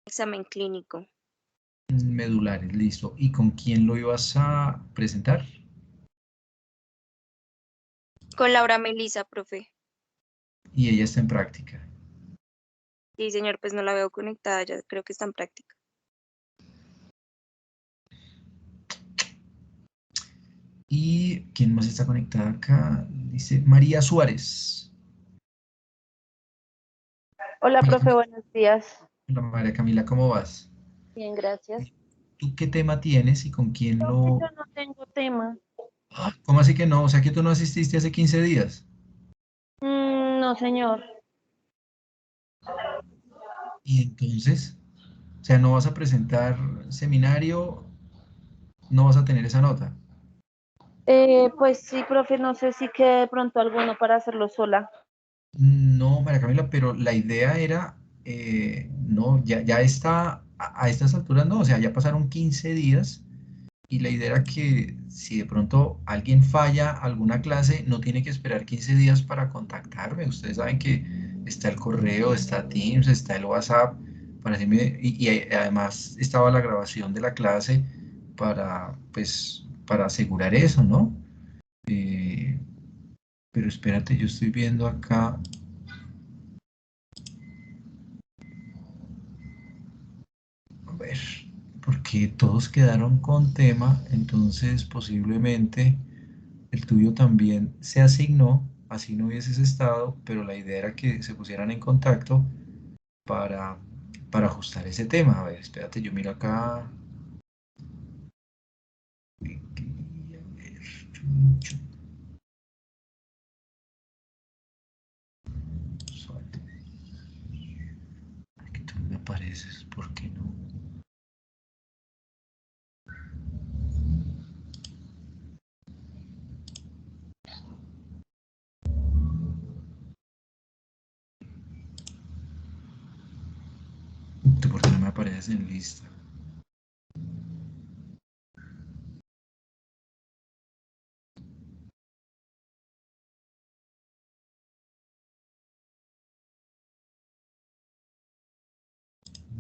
examen clínico. Medulares, listo. ¿Y con quién lo ibas a presentar? Con Laura Melisa, profe. Y ella está en práctica. Sí, señor, pues no la veo conectada, ya creo que está en práctica. ¿Y quién más está conectada acá? Dice María Suárez. Hola, María profe, Camila, buenos días. hola, María Camila, ¿cómo vas? Bien, gracias. ¿Tú qué tema tienes y con quién Profe, lo...? yo no tengo tema. ¿Cómo así que no? O sea, que tú no asististe hace 15 días. No, señor. Y entonces, o sea, no vas a presentar seminario, no vas a tener esa nota. Pues sí, profe, no sé si quede de pronto alguno para hacerlo sola. No, María Camila, pero la idea era, no, ya está, a estas alturas no, o sea, ya pasaron 15 días y la idea era que si de pronto alguien falla alguna clase, no tiene que esperar 15 días para contactarme. Ustedes saben que está el correo, está Teams, está el WhatsApp, para decirme, y además estaba la grabación de la clase para, pues, para asegurar eso, ¿no? Eh, pero espérate, yo estoy viendo acá. A ver, porque todos quedaron con tema, entonces posiblemente el tuyo también se asignó, así no hubieses estado, pero la idea era que se pusieran en contacto para, para ajustar ese tema. A ver, espérate, yo miro acá. A ver, que tú no me apareces, ¿por qué no? ¿Tú por qué no me apareces en lista?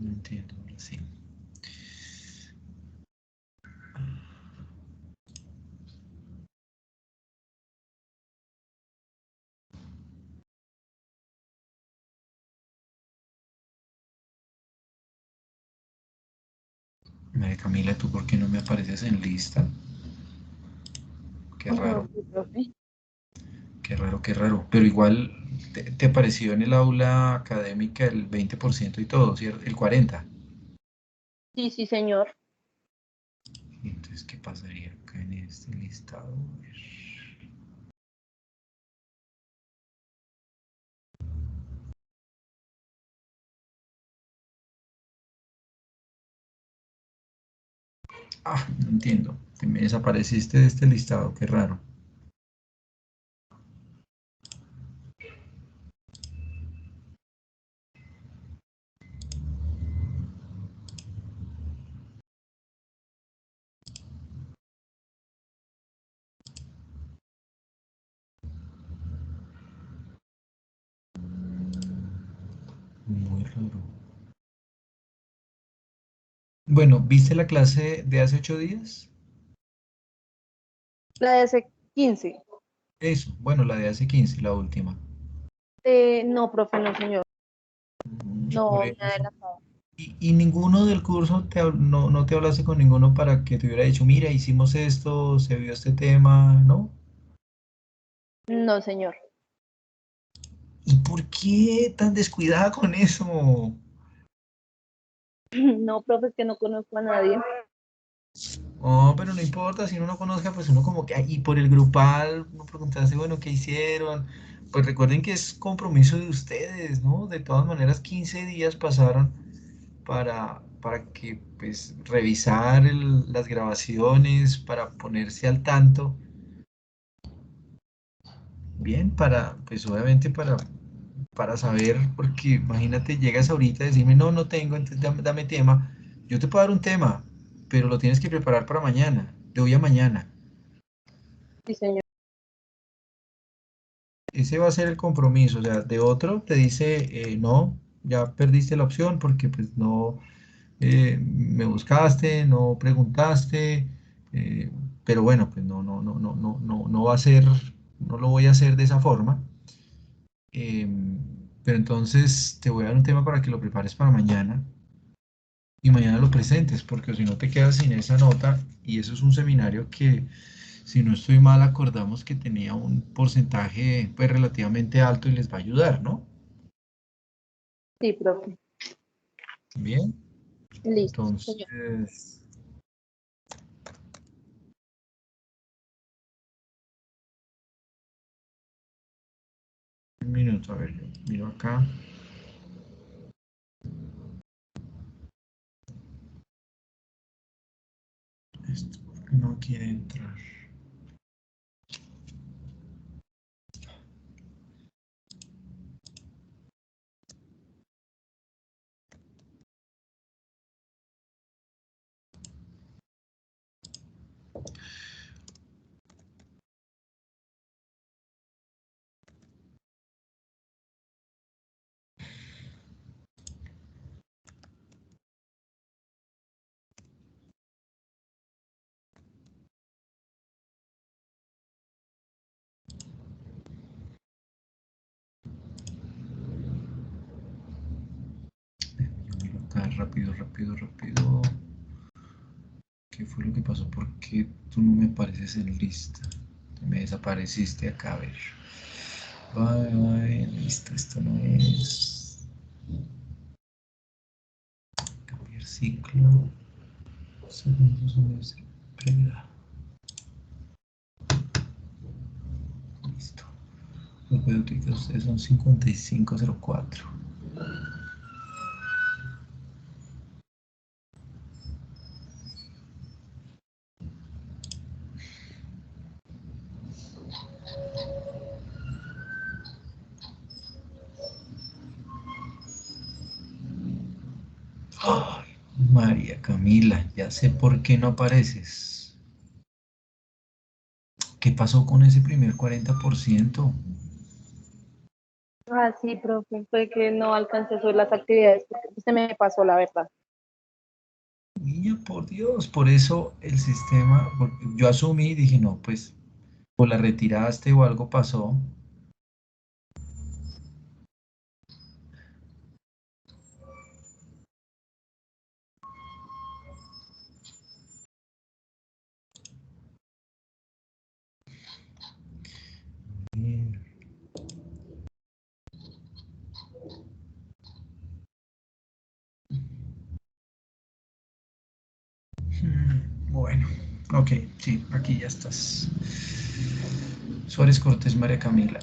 No entiendo, ahora sí. María Camila, ¿tú por qué no me apareces en lista? Qué No raro. sé, profe. Qué raro, qué raro. Pero igual te apareció en el aula académica el 20% y todo, ¿cierto? El 40%. Sí, sí, señor. Y entonces, ¿qué pasaría acá en este listado? A ver. Ah, no entiendo. Te me desapareciste de este listado, qué raro. Muy raro. Bueno, ¿viste la clase de hace 8 días? La de hace 15. Eso, bueno, la de hace 15, la última. No, profe, no, señor. Por No me ha eso. adelantado. Y ninguno del curso no te hablaste con ninguno para que te hubiera dicho, mira, hicimos esto, se vio este tema, ¿no? No, señor. ¿Y por qué tan descuidada con eso? No, profe, es que no conozco a nadie. Oh, pero no importa, si uno no conozca, pues uno como que, y por el grupal, uno preguntarse, bueno, ¿qué hicieron? Pues recuerden que es compromiso de ustedes, ¿no? De todas maneras, 15 días pasaron para que, pues, revisar las grabaciones, para ponerse al tanto. Bien, pues obviamente para saber, porque imagínate, llegas ahorita a decirme, no, no tengo, entonces dame tema. Yo te puedo dar un tema, pero lo tienes que preparar para mañana, de hoy a mañana. Sí, señor. Ese va a ser el compromiso, o sea, de otro te dice, no, ya perdiste la opción porque pues no me buscaste, no preguntaste, eh, pero bueno, pues no va a ser, no lo voy a hacer de esa forma. Pero entonces te voy a dar un tema para que lo prepares para mañana y mañana lo presentes, porque si no te quedas sin esa nota y eso es un seminario que, si no estoy mal, acordamos que tenía un porcentaje pues relativamente alto y les va a ayudar, ¿no? Sí, profe. Bien, Listo, sí, señor. entonces, un minuto, a ver, yo miro acá. Esto no quiere entrar. Yo miro acá rápido, rápido, rápido. ¿Qué fue lo que pasó? ¿Por qué tú no me apareces en lista? Me desapareciste acá, a ver. Bye, bye, listo, esto no es. Cambiar ciclo. Segundo semestre. Espera. Listo. Los pedagógicos de ustedes son 5504. Ay, María Camila, ya sé por qué no apareces. ¿Qué pasó con ese primer 40%? Ah, sí, profe, fue que no alcancé a hacer las actividades porque se me pasó la verdad. Niña, por Dios, por eso el sistema, yo asumí y dije, no, pues, o la retiraste o algo pasó. Bueno, ok, sí, aquí ya estás. Suárez Cortés, María Camila.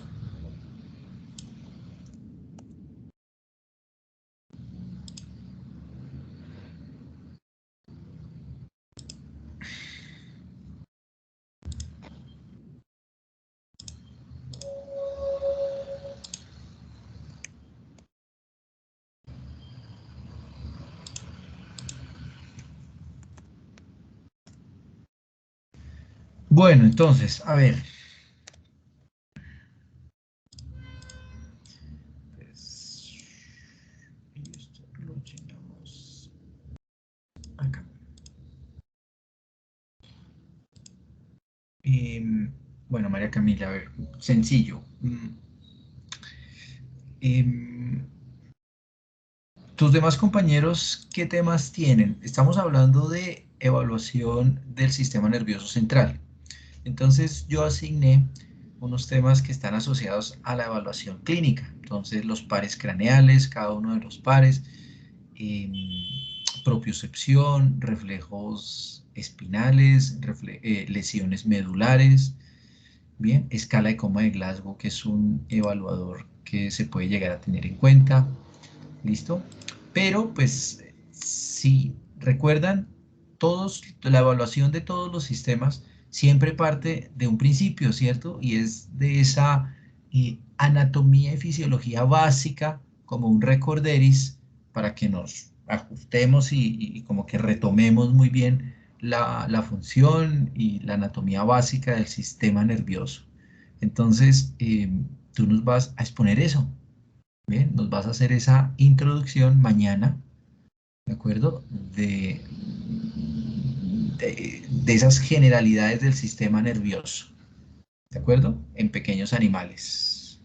Bueno, entonces, a ver. Pues, y esto lo llenamos acá. Bueno, María Camila, a ver, sencillo. Em, Tus demás compañeros, ¿qué temas tienen? Estamos hablando de evaluación del sistema nervioso central. Entonces yo asigné unos temas que están asociados a la evaluación clínica. Entonces los pares craneales, cada uno de los pares, em, propiocepción, reflejos espinales, lesiones medulares, bien, escala de coma de Glasgow, que es un evaluador que se puede llegar a tener en cuenta. ¿Listo? Pero pues si recuerdan, la evaluación de todos los sistemas siempre parte de un principio, ¿cierto? Y es de esa anatomía y fisiología básica, como un recorderis, para que nos ajustemos y como que retomemos muy bien la función y la anatomía básica del sistema nervioso. Entonces, tú nos vas a exponer eso. Bien, nos vas a hacer esa introducción mañana, ¿de acuerdo? De esas generalidades del sistema nervioso, ¿de acuerdo? En pequeños animales.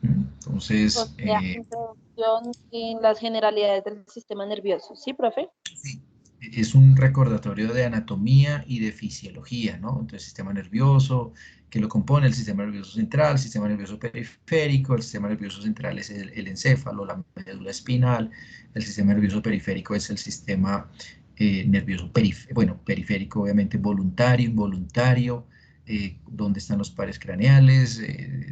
O Entonces, sea, introducción en las generalidades del sistema nervioso. ¿Sí, profe? sí, es un recordatorio de anatomía y de fisiología, ¿no? Entonces, sistema nervioso, que lo compone el sistema nervioso central, el sistema nervioso periférico, el sistema nervioso central es el encéfalo, la médula espinal, el sistema nervioso periférico es el sistema nervioso periférico, obviamente voluntario, involuntario, dónde están los pares craneales,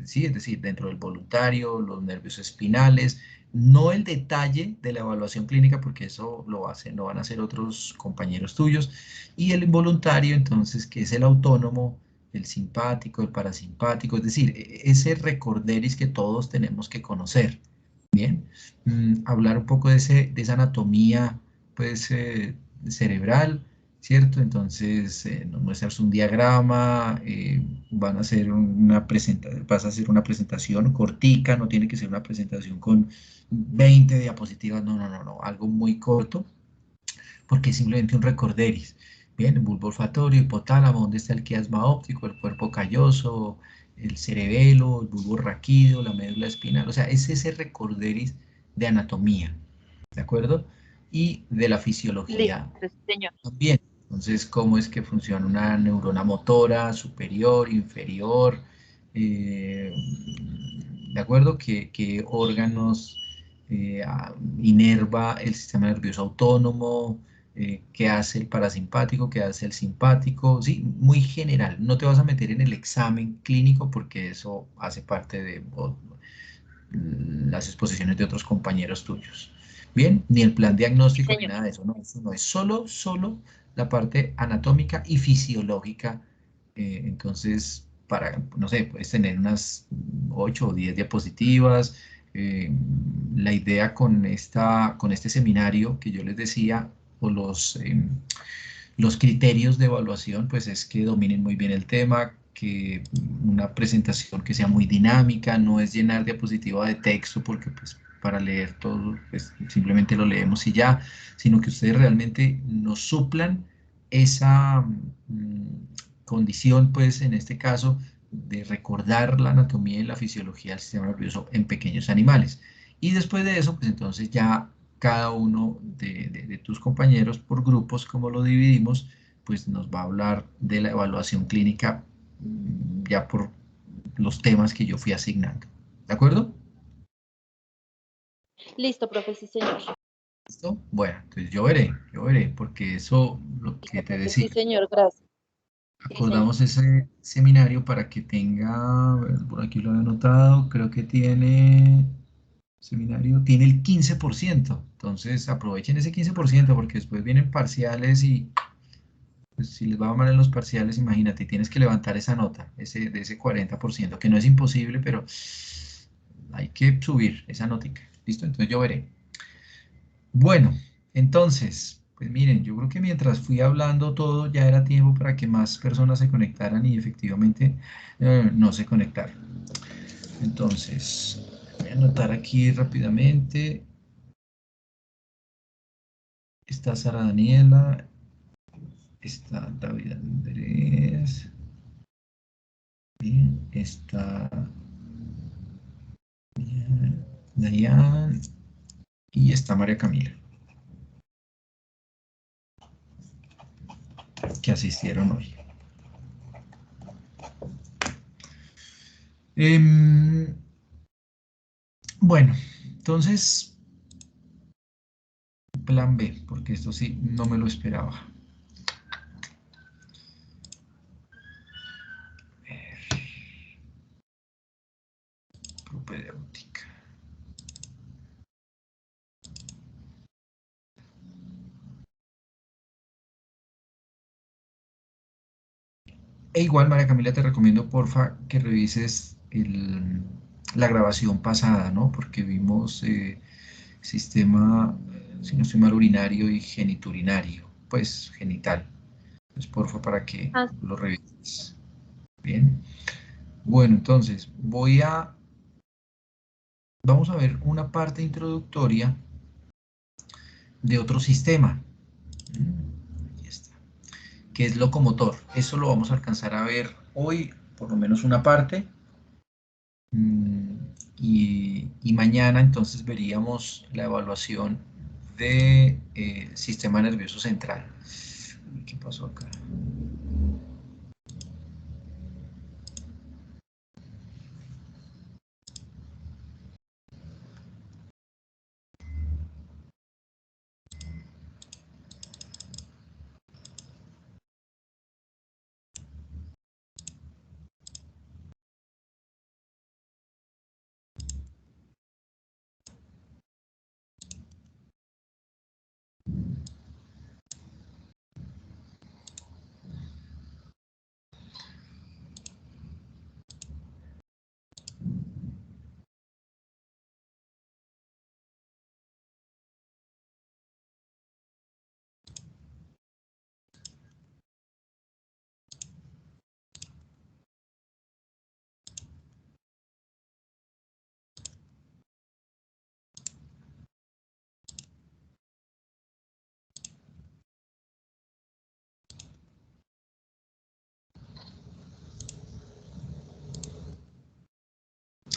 sí, es decir, dentro del voluntario, los nervios espinales, no el detalle de la evaluación clínica, porque eso lo van a hacer otros compañeros tuyos, y el involuntario, entonces, que es el autónomo, el simpático, el parasimpático, es decir, ese recorderis que todos tenemos que conocer. Bien, hablar un poco de esa anatomía, pues, cerebral, ¿cierto? Entonces, nos muestras un diagrama, van a hacer vas a hacer una presentación cortica, no tiene que ser una presentación con 20 diapositivas, no, no, no, no, algo muy corto, porque es simplemente un recorderis. Bien, el bulbo olfatorio, hipotálamo, donde está el quiasma óptico, el cuerpo calloso, el cerebelo, el bulbo raquídeo, la médula espinal, o sea, es ese recorderis de anatomía, ¿de acuerdo? Y de la Listo, fisiología sí, señor. también. Entonces, cómo es que funciona una neurona motora, superior, inferior, eh, ¿de acuerdo? ¿Qué órganos inerva el sistema nervioso autónomo? ¿Qué hace el parasimpático? ¿Qué hace el simpático? Sí, muy general. No te vas a meter en el examen clínico porque eso hace parte de las exposiciones de otros compañeros tuyos. Bien, ni el plan Sí, diagnóstico ni señor. nada de eso, no, eso no es solo la parte anatómica y fisiológica. Entonces, no sé, puedes tener unas 8 o 10 diapositivas. Eh, la idea con este seminario que yo les decía, o los criterios de evaluación, pues es que dominen muy bien el tema, que una presentación que sea muy dinámica, no es llenar diapositiva de texto, porque pues para leer todo, pues simplemente lo leemos y ya, sino que ustedes realmente nos suplan esa condición, pues en este caso, de recordar la anatomía y la fisiología del sistema nervioso en pequeños animales. Y después de eso, pues entonces ya cada uno de tus compañeros por grupos, como lo dividimos, pues nos va a hablar de la evaluación clínica ya por los temas que yo fui asignando. ¿De acuerdo? Listo, profe, sí, señor. ¿Listo? Bueno, entonces yo veré, porque eso, lo que Listo, te profe, decía, sí, señor. Gracias. Sí, señor. acordamos ese seminario para que tenga, a ver, por aquí lo he anotado, creo que seminario, tiene el 15%. Entonces aprovechen ese 15% porque después vienen parciales y pues, si les va mal en los parciales, imagínate, tienes que levantar esa nota, de ese 40%, que no es imposible, pero hay que subir esa notica. ¿Listo? Entonces yo veré. Bueno, entonces, pues miren, yo creo que mientras fui hablando todo, ya era tiempo para que más personas se conectaran y efectivamente no se conectaron. Entonces, voy a anotar aquí rápidamente. Está Sara Daniela, está David Andrés, bien, está Dayan y está María Camila, que asistieron hoy. Bueno, entonces, plan B, porque esto sí no me lo esperaba. Propedéutica. E igual, María Camila, te recomiendo, porfa, que revises la grabación pasada, ¿no? Porque vimos sistema, si no estoy mal, urinario y geniturinario, pues genital. Pues porfa, para que Ah, lo revises. Bien. Bueno, entonces, voy a vamos a ver una parte introductoria de otro sistema. Aquí está, que es locomotor. Eso lo vamos a alcanzar a ver hoy, por lo menos una parte. Y mañana entonces veríamos la evaluación de sistema nervioso central. ¿Qué pasó acá?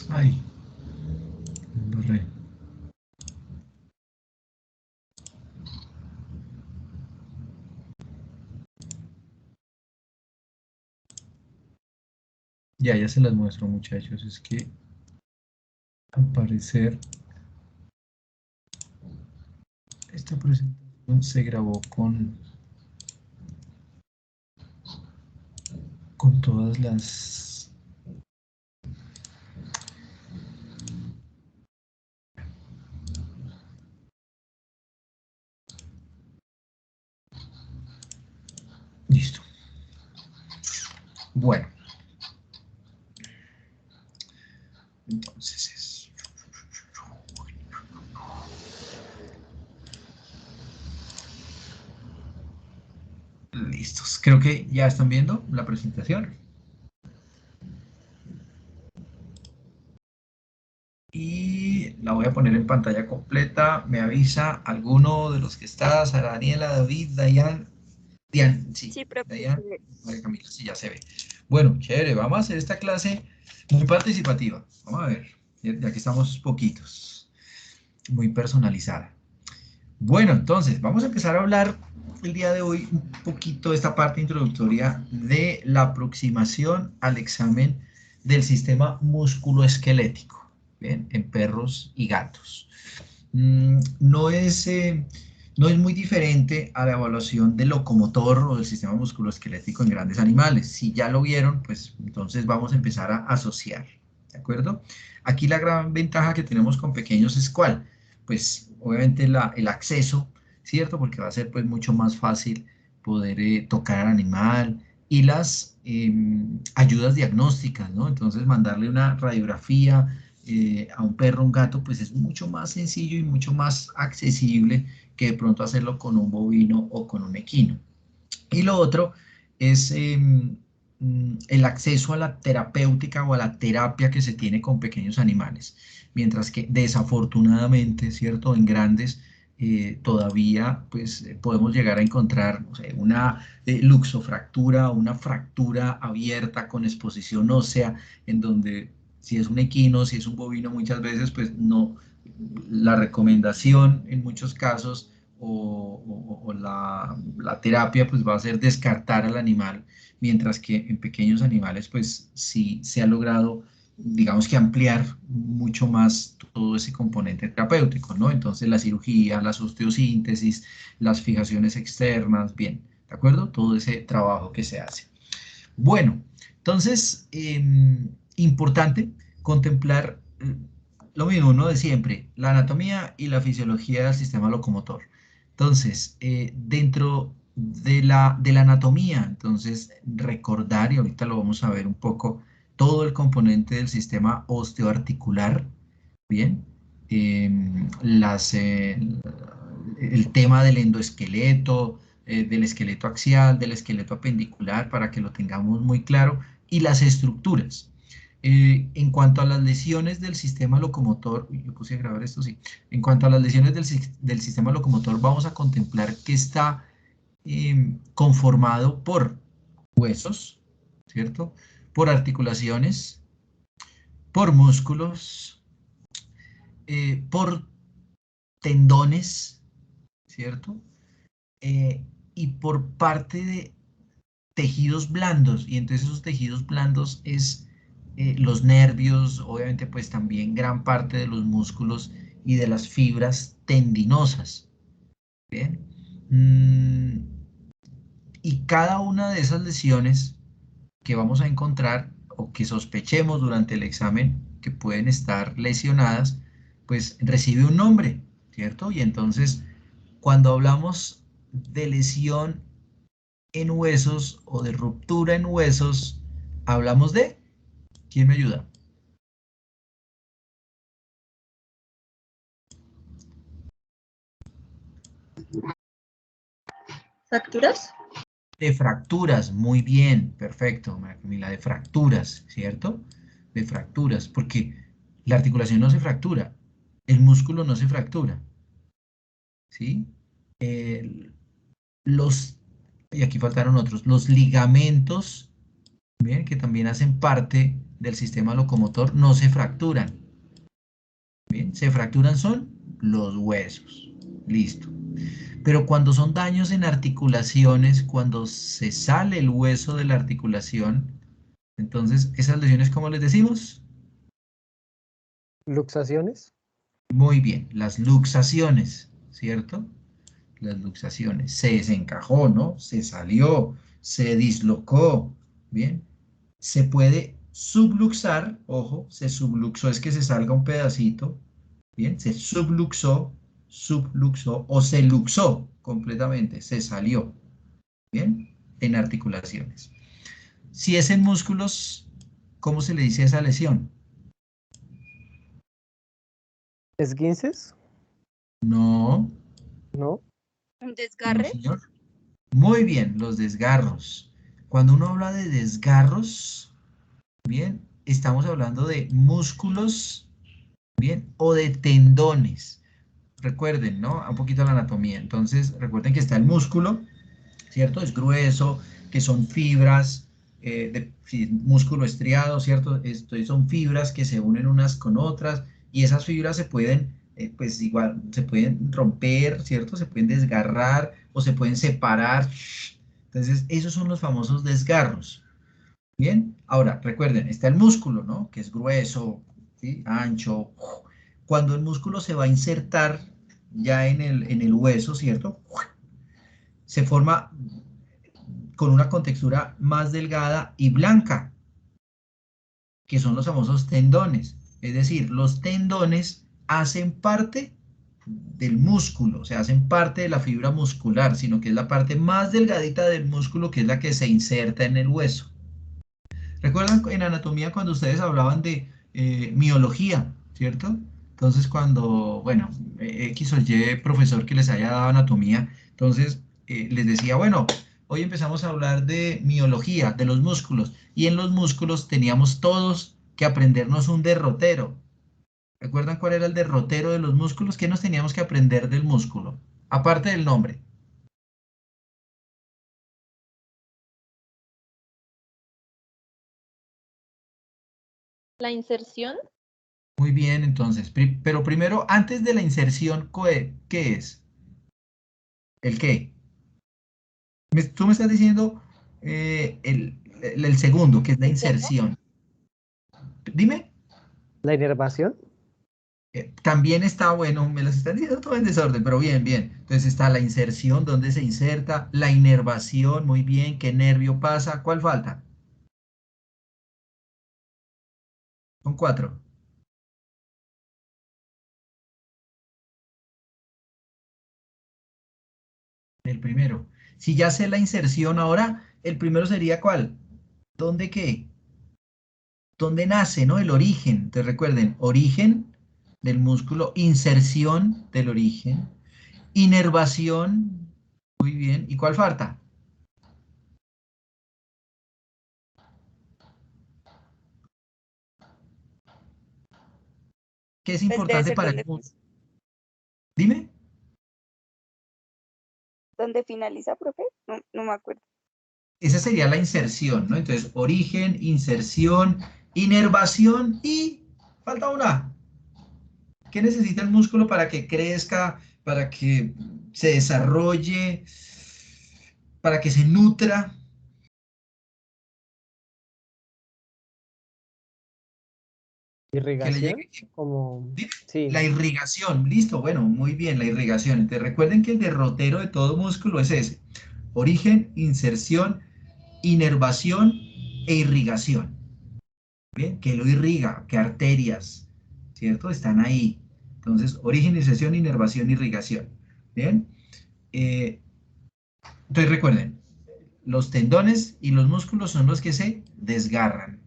Ay, me embarré. Ya se las muestro, muchachos. Es que al parecer esta presentación se grabó con todas las... Listo. Bueno, entonces es... Listos. Creo que ya están viendo la presentación. Y la voy a poner en pantalla completa. Me avisa alguno de los que está, Sara Daniela, David, Dayan. Dian, sí, Sí, profe, Dayan, María Camila, sí, ya se ve. Bueno, chévere, vamos a hacer esta clase muy participativa. Vamos a ver, ya que estamos poquitos, muy personalizada. Bueno, entonces, vamos a empezar a hablar el día de hoy un poquito de esta parte introductoria de la aproximación al examen del sistema musculoesquelético, ¿bien? En perros y gatos. No es muy diferente a la evaluación del locomotor o del sistema musculoesquelético en grandes animales. Si ya lo vieron, pues entonces vamos a empezar a asociar, ¿de acuerdo? Aquí la gran ventaja que tenemos con pequeños es ¿cuál? Pues obviamente el acceso, ¿cierto? Porque va a ser pues mucho más fácil poder tocar al animal y las ayudas diagnósticas, ¿no? Entonces mandarle una radiografía a un perro, un gato, pues es mucho más sencillo y mucho más accesible que de pronto hacerlo con un bovino o con un equino. Y lo otro es el acceso a la terapéutica o a la terapia que se tiene con pequeños animales, mientras que desafortunadamente, ¿cierto? En grandes todavía pues podemos llegar a encontrar no sé, una luxofractura, una fractura abierta con exposición ósea, en donde si es un equino, si es un bovino, muchas veces pues no, la recomendación en muchos casos o la terapia pues va a ser descartar al animal, mientras que en pequeños animales pues sí se ha logrado, digamos que ampliar mucho más todo ese componente terapéutico, ¿no? Entonces la cirugía, las osteosíntesis, las fijaciones externas, bien, ¿de acuerdo? Todo ese trabajo que se hace. Bueno, entonces, importante contemplar lo mismo, ¿no? De siempre, la anatomía y la fisiología del sistema locomotor. Entonces, dentro de la anatomía, entonces, recordar, y ahorita lo vamos a ver un poco, todo el componente del sistema osteoarticular, ¿bien? El tema del endoesqueleto, del esqueleto axial, del esqueleto apendicular, para que lo tengamos muy claro, y las estructuras. En cuanto a las lesiones del sistema locomotor, uy, yo puse a grabar esto, sí. En cuanto a las lesiones del sistema locomotor, vamos a contemplar que está conformado por huesos, ¿cierto? Por articulaciones, por músculos, por tendones, ¿cierto? Eh, y por parte de tejidos blandos, y entonces esos tejidos blandos es los nervios, obviamente pues también gran parte de los músculos y de las fibras tendinosas, ¿bien? Y cada una de esas lesiones que vamos a encontrar o que sospechemos durante el examen que pueden estar lesionadas, pues recibe un nombre, ¿cierto? Y entonces, cuando hablamos de lesión en huesos o de ruptura en huesos, hablamos de, ¿quién me ayuda? ¿Fracturas? De fracturas, muy bien, perfecto, María Camila, de fracturas, ¿cierto? De fracturas, porque la articulación no se fractura, el músculo no se fractura, ¿sí? El- los, y aquí faltaron otros, los ligamentos, bien, que también hacen parte del sistema locomotor, no se fracturan, bien, se fracturan son los huesos, listo. Pero cuando son daños en articulaciones, cuando se sale el hueso de la articulación, entonces esas lesiones, ¿cómo les decimos? Luxaciones. Muy bien, las luxaciones, ¿cierto? Las luxaciones. Se desencajó, ¿no? Se salió, se dislocó, ¿bien? Se puede subluxar, ojo, se subluxó, es que se salga un pedacito, ¿bien? Se subluxó o se luxó completamente, se salió, ¿bien? En articulaciones. Si es en músculos, ¿cómo se le dice a esa lesión? Esguinces, No, ¿no? ¿Un no, desgarre? señor. Muy bien, los desgarros. Cuando uno habla de desgarros, bien, estamos hablando de músculos, bien, o de tendones. Recuerden, ¿no? Un poquito la anatomía. Entonces, recuerden que está el músculo, ¿cierto? Es grueso, que son fibras, sí, músculo estriado, ¿cierto? Esto son fibras que se unen unas con otras y esas fibras se pueden, pues igual, se pueden romper, ¿cierto? Se pueden desgarrar o se pueden separar. Entonces, esos son los famosos desgarros. Bien, ahora recuerden, está el músculo, ¿no? Que es grueso, ¿sí? Ancho. Cuando el músculo se va a insertar ya en el hueso, ¿cierto? Se forma con una contextura más delgada y blanca, que son los famosos tendones. Es decir, los tendones hacen parte del músculo, o sea, hacen parte de la fibra muscular, sino que es la parte más delgadita del músculo que es la que se inserta en el hueso. ¿Recuerdan en anatomía cuando ustedes hablaban de miología, ¿cierto? Entonces cuando, bueno, X o Y profesor que les haya dado anatomía, entonces les decía, bueno, hoy empezamos a hablar de miología, de los músculos, y en los músculos teníamos todos que aprendernos un derrotero. ¿Recuerdan cuál era el derrotero de los músculos? ¿Qué nos teníamos que aprender del músculo? Aparte del nombre. La inserción, Muy bien, entonces, pero primero, antes de la inserción, ¿qué es? ¿El qué? Tú me estás diciendo el segundo, que es la interno, inserción. Dime, La inervación. también está bueno, me las están diciendo todo en desorden, pero bien, bien. Entonces está la inserción, donde se inserta, la inervación, muy bien, qué nervio pasa, ¿cuál falta? Son cuatro. El primero. Si ya sé la inserción ahora, el primero sería ¿cuál? ¿Dónde qué? ¿Dónde nace, no? El origen. Te recuerden, origen del músculo, inserción del origen, inervación, muy bien. ¿Y cuál falta? ¿Qué es Pues debe importante ser para donde, Dime. donde finaliza, profe. No, no me acuerdo. Esa sería la inserción, ¿no? Entonces, origen, inserción, inervación y falta una. ¿Qué necesita el músculo para que crezca, para que se desarrolle, para que se nutra? Que le Irrigación, llegue. como, Dime. sí, La irrigación, listo, bueno, muy bien, la irrigación. Entonces, recuerden que el derrotero de todo músculo es ese. Origen, inserción, inervación e irrigación. ¿Bien? Que lo irriga, que arterias, ¿cierto? Están ahí. Entonces, origen, inserción, inervación, irrigación. ¿Bien? Eh, entonces recuerden, los tendones y los músculos son los que se desgarran.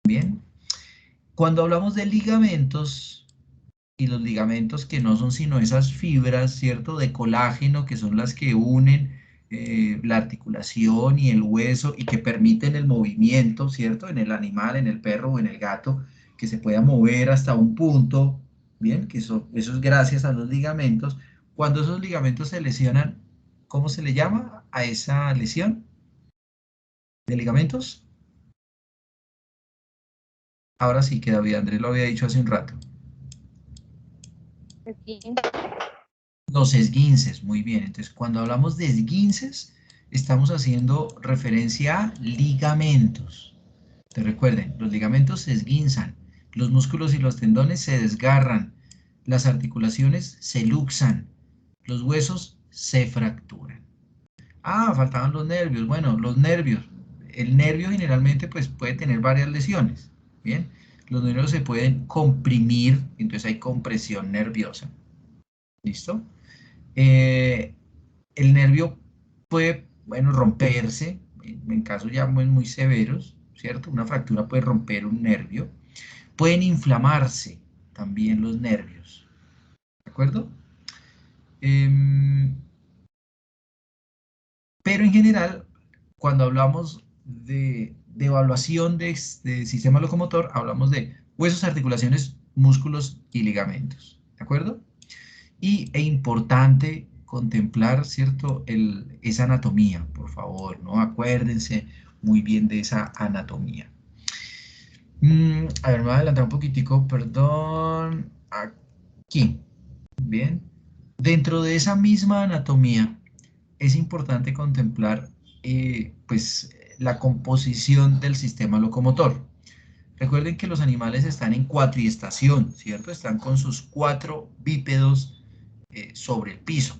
¿Bien? Cuando hablamos de ligamentos, y los ligamentos que no son sino esas fibras, ¿cierto? De colágeno que son las que unen la articulación y el hueso y que permiten el movimiento, ¿cierto? En el animal, en el perro o en el gato, que se pueda mover hasta un punto, ¿bien? Que eso es gracias a los ligamentos. Cuando esos ligamentos se lesionan, ¿cómo se le llama a esa lesión de ligamentos? Ahora sí que David Andrés lo había dicho hace un rato. Los esguinces, muy bien. Entonces, cuando hablamos de esguinces, estamos haciendo referencia a ligamentos. Te recuerden, los ligamentos se esguinzan, los músculos y los tendones se desgarran, las articulaciones se luxan, los huesos se fracturan. Ah, faltaban los nervios. Bueno, los nervios. El nervio generalmente pues, puede tener varias lesiones. Bien, los nervios se pueden comprimir, entonces hay compresión nerviosa. ¿Listo? Eh, el nervio puede, bueno, romperse, en casos ya muy severos, ¿cierto? Una fractura puede romper un nervio. Pueden inflamarse también los nervios, ¿de acuerdo? Em, pero en general, cuando hablamos de evaluación de sistema locomotor, hablamos de huesos, articulaciones, músculos y ligamentos, ¿de acuerdo? E importante contemplar, ¿cierto? Esa anatomía, por favor, ¿no? Acuérdense muy bien de esa anatomía. A ver, me voy a adelantar un poquitico, perdón. Aquí, bien. Dentro de esa misma anatomía, es importante contemplar, pues, la composición del sistema locomotor. Recuerden que los animales están en cuatriestación, ¿cierto? Están con sus 4 bípedos sobre el piso.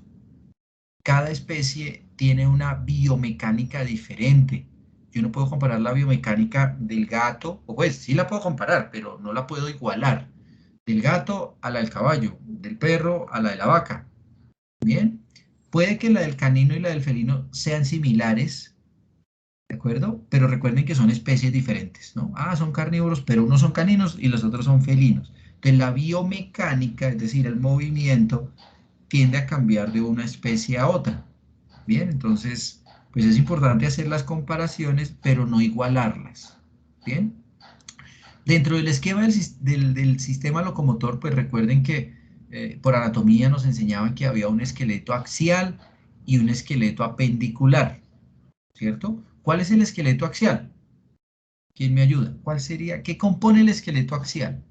Cada especie tiene una biomecánica diferente. Yo no puedo comparar la biomecánica del gato, o pues sí la puedo comparar, pero no la puedo igualar. Del gato a la del caballo, del perro a la de la vaca. Bien, puede que la del canino y la del felino sean similares, ¿de acuerdo? Pero recuerden que son especies diferentes, ¿no? Ah, son carnívoros, pero unos son caninos y los otros son felinos. Entonces la biomecánica, es decir, el movimiento, tiende a cambiar de una especie a otra. Bien, entonces, pues es importante hacer las comparaciones, pero no igualarlas. Bien. Dentro del esquema del sistema locomotor, pues recuerden que por anatomía nos enseñaban que había un esqueleto axial y un esqueleto apendicular, ¿cierto? ¿Cuál es el esqueleto axial? ¿Quién me ayuda? ¿Cuál sería? ¿Qué compone el esqueleto axial?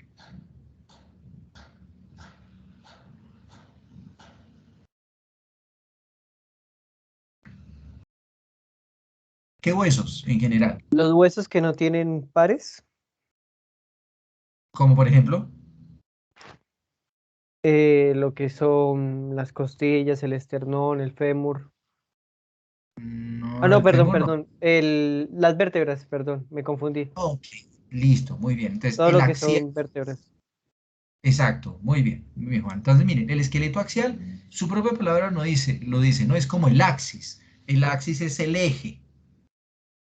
¿Qué huesos en general? los huesos que no tienen pares, Como por ejemplo, lo que son las costillas, el esternón, el fémur. Ah, no, no, el perdón, fémur no. perdón. Las vértebras, perdón, me confundí. Ok, listo, muy bien. Entonces, Todo el lo que axial. son vértebras. Exacto, muy bien, Juan. Entonces, miren, el esqueleto axial, su propia palabra no dice, lo dice, no es como el axis. El axis es el eje,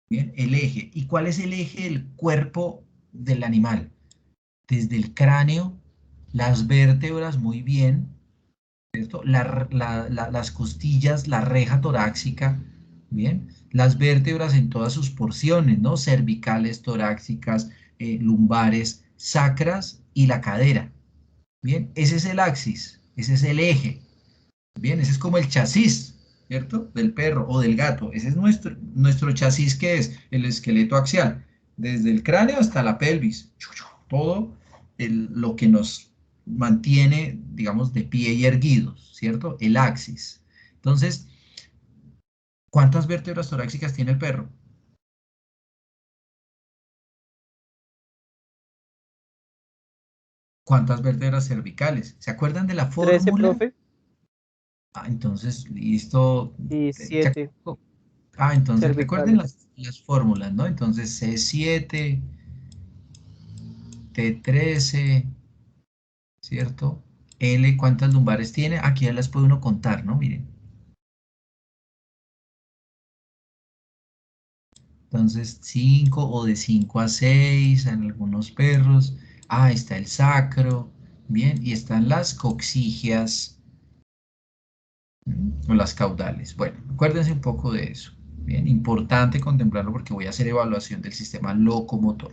¿bien? El eje. ¿Y cuál es el eje del cuerpo del animal? Desde el cráneo, las vértebras, muy bien, ¿cierto? Las costillas, la reja torácica, ¿bien? Las vértebras en todas sus porciones, ¿no? Cervicales, torácicas, lumbares, sacras y la cadera. Bien, ese es el axis, ese es el eje. Bien, ese es como el chasis, ¿cierto? Del perro o del gato. Ese es nuestro chasis, que es el esqueleto axial, desde el cráneo hasta la pelvis. Todo lo que nos mantiene, digamos, de pie y erguidos, ¿cierto? El axis. Entonces, ¿cuántas vértebras torácicas tiene el perro? ¿Cuántas vértebras cervicales? ¿Se acuerdan de la 13, fórmula? profe, Ah, entonces, listo. y Ya- 7 entonces recuerden cervicales. las fórmulas, ¿no? Entonces, C7, T13, ¿cierto? L, ¿cuántas lumbares tiene? Aquí ya las puede uno contar, ¿no? Miren. Entonces, 5 o de 5 a 6 en algunos perros. Ah, está el sacro. Bien, y están las coxigias o las caudales. Bueno, acuérdense un poco de eso. Bien, importante contemplarlo porque voy a hacer evaluación del sistema locomotor.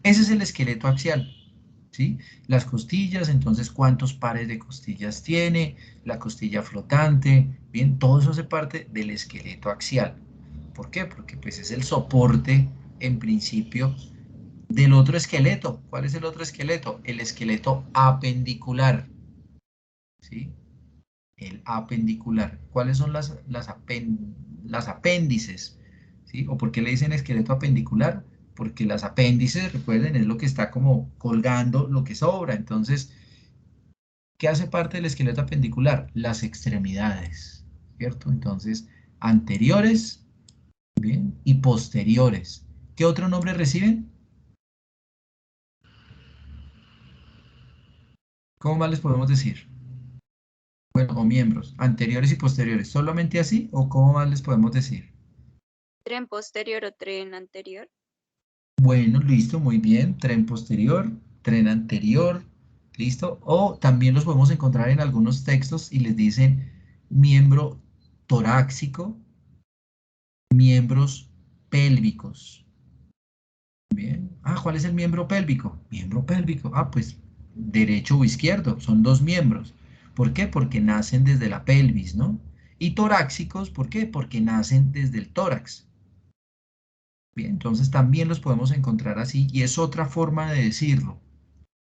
Ese es el esqueleto axial. ¿Sí? Las costillas, entonces, ¿cuántos pares de costillas tiene? La costilla flotante, bien, todo eso hace parte del esqueleto axial. ¿Por qué? Porque pues es el soporte, en principio, del otro esqueleto. ¿Cuál es el otro esqueleto? El esqueleto apendicular, ¿sí? El apendicular. ¿Cuáles son las apéndices? ¿Sí? ¿O por qué le dicen esqueleto apendicular? Porque las apéndices, recuerden, es lo que está como colgando lo que sobra. Entonces, ¿qué hace parte del esqueleto apendicular? Las extremidades, ¿cierto? Entonces, anteriores, bien, y posteriores. ¿Qué otro nombre reciben? ¿Cómo más les podemos decir? Bueno, o miembros, anteriores y posteriores. ¿Solamente así o cómo más les podemos decir? Tren posterior o tren anterior. Bueno, listo, muy bien. Tren posterior, tren anterior, listo. O también los podemos encontrar en algunos textos y les dicen miembro torácico, miembros pélvicos. Bien. Ah, ¿cuál es el miembro pélvico? Miembro pélvico. Ah, pues derecho o izquierdo. Son dos miembros. ¿Por qué? Porque nacen desde la pelvis, ¿no? Y torácicos, ¿por qué? Porque nacen desde el tórax. Bien, entonces también los podemos encontrar así y es otra forma de decirlo.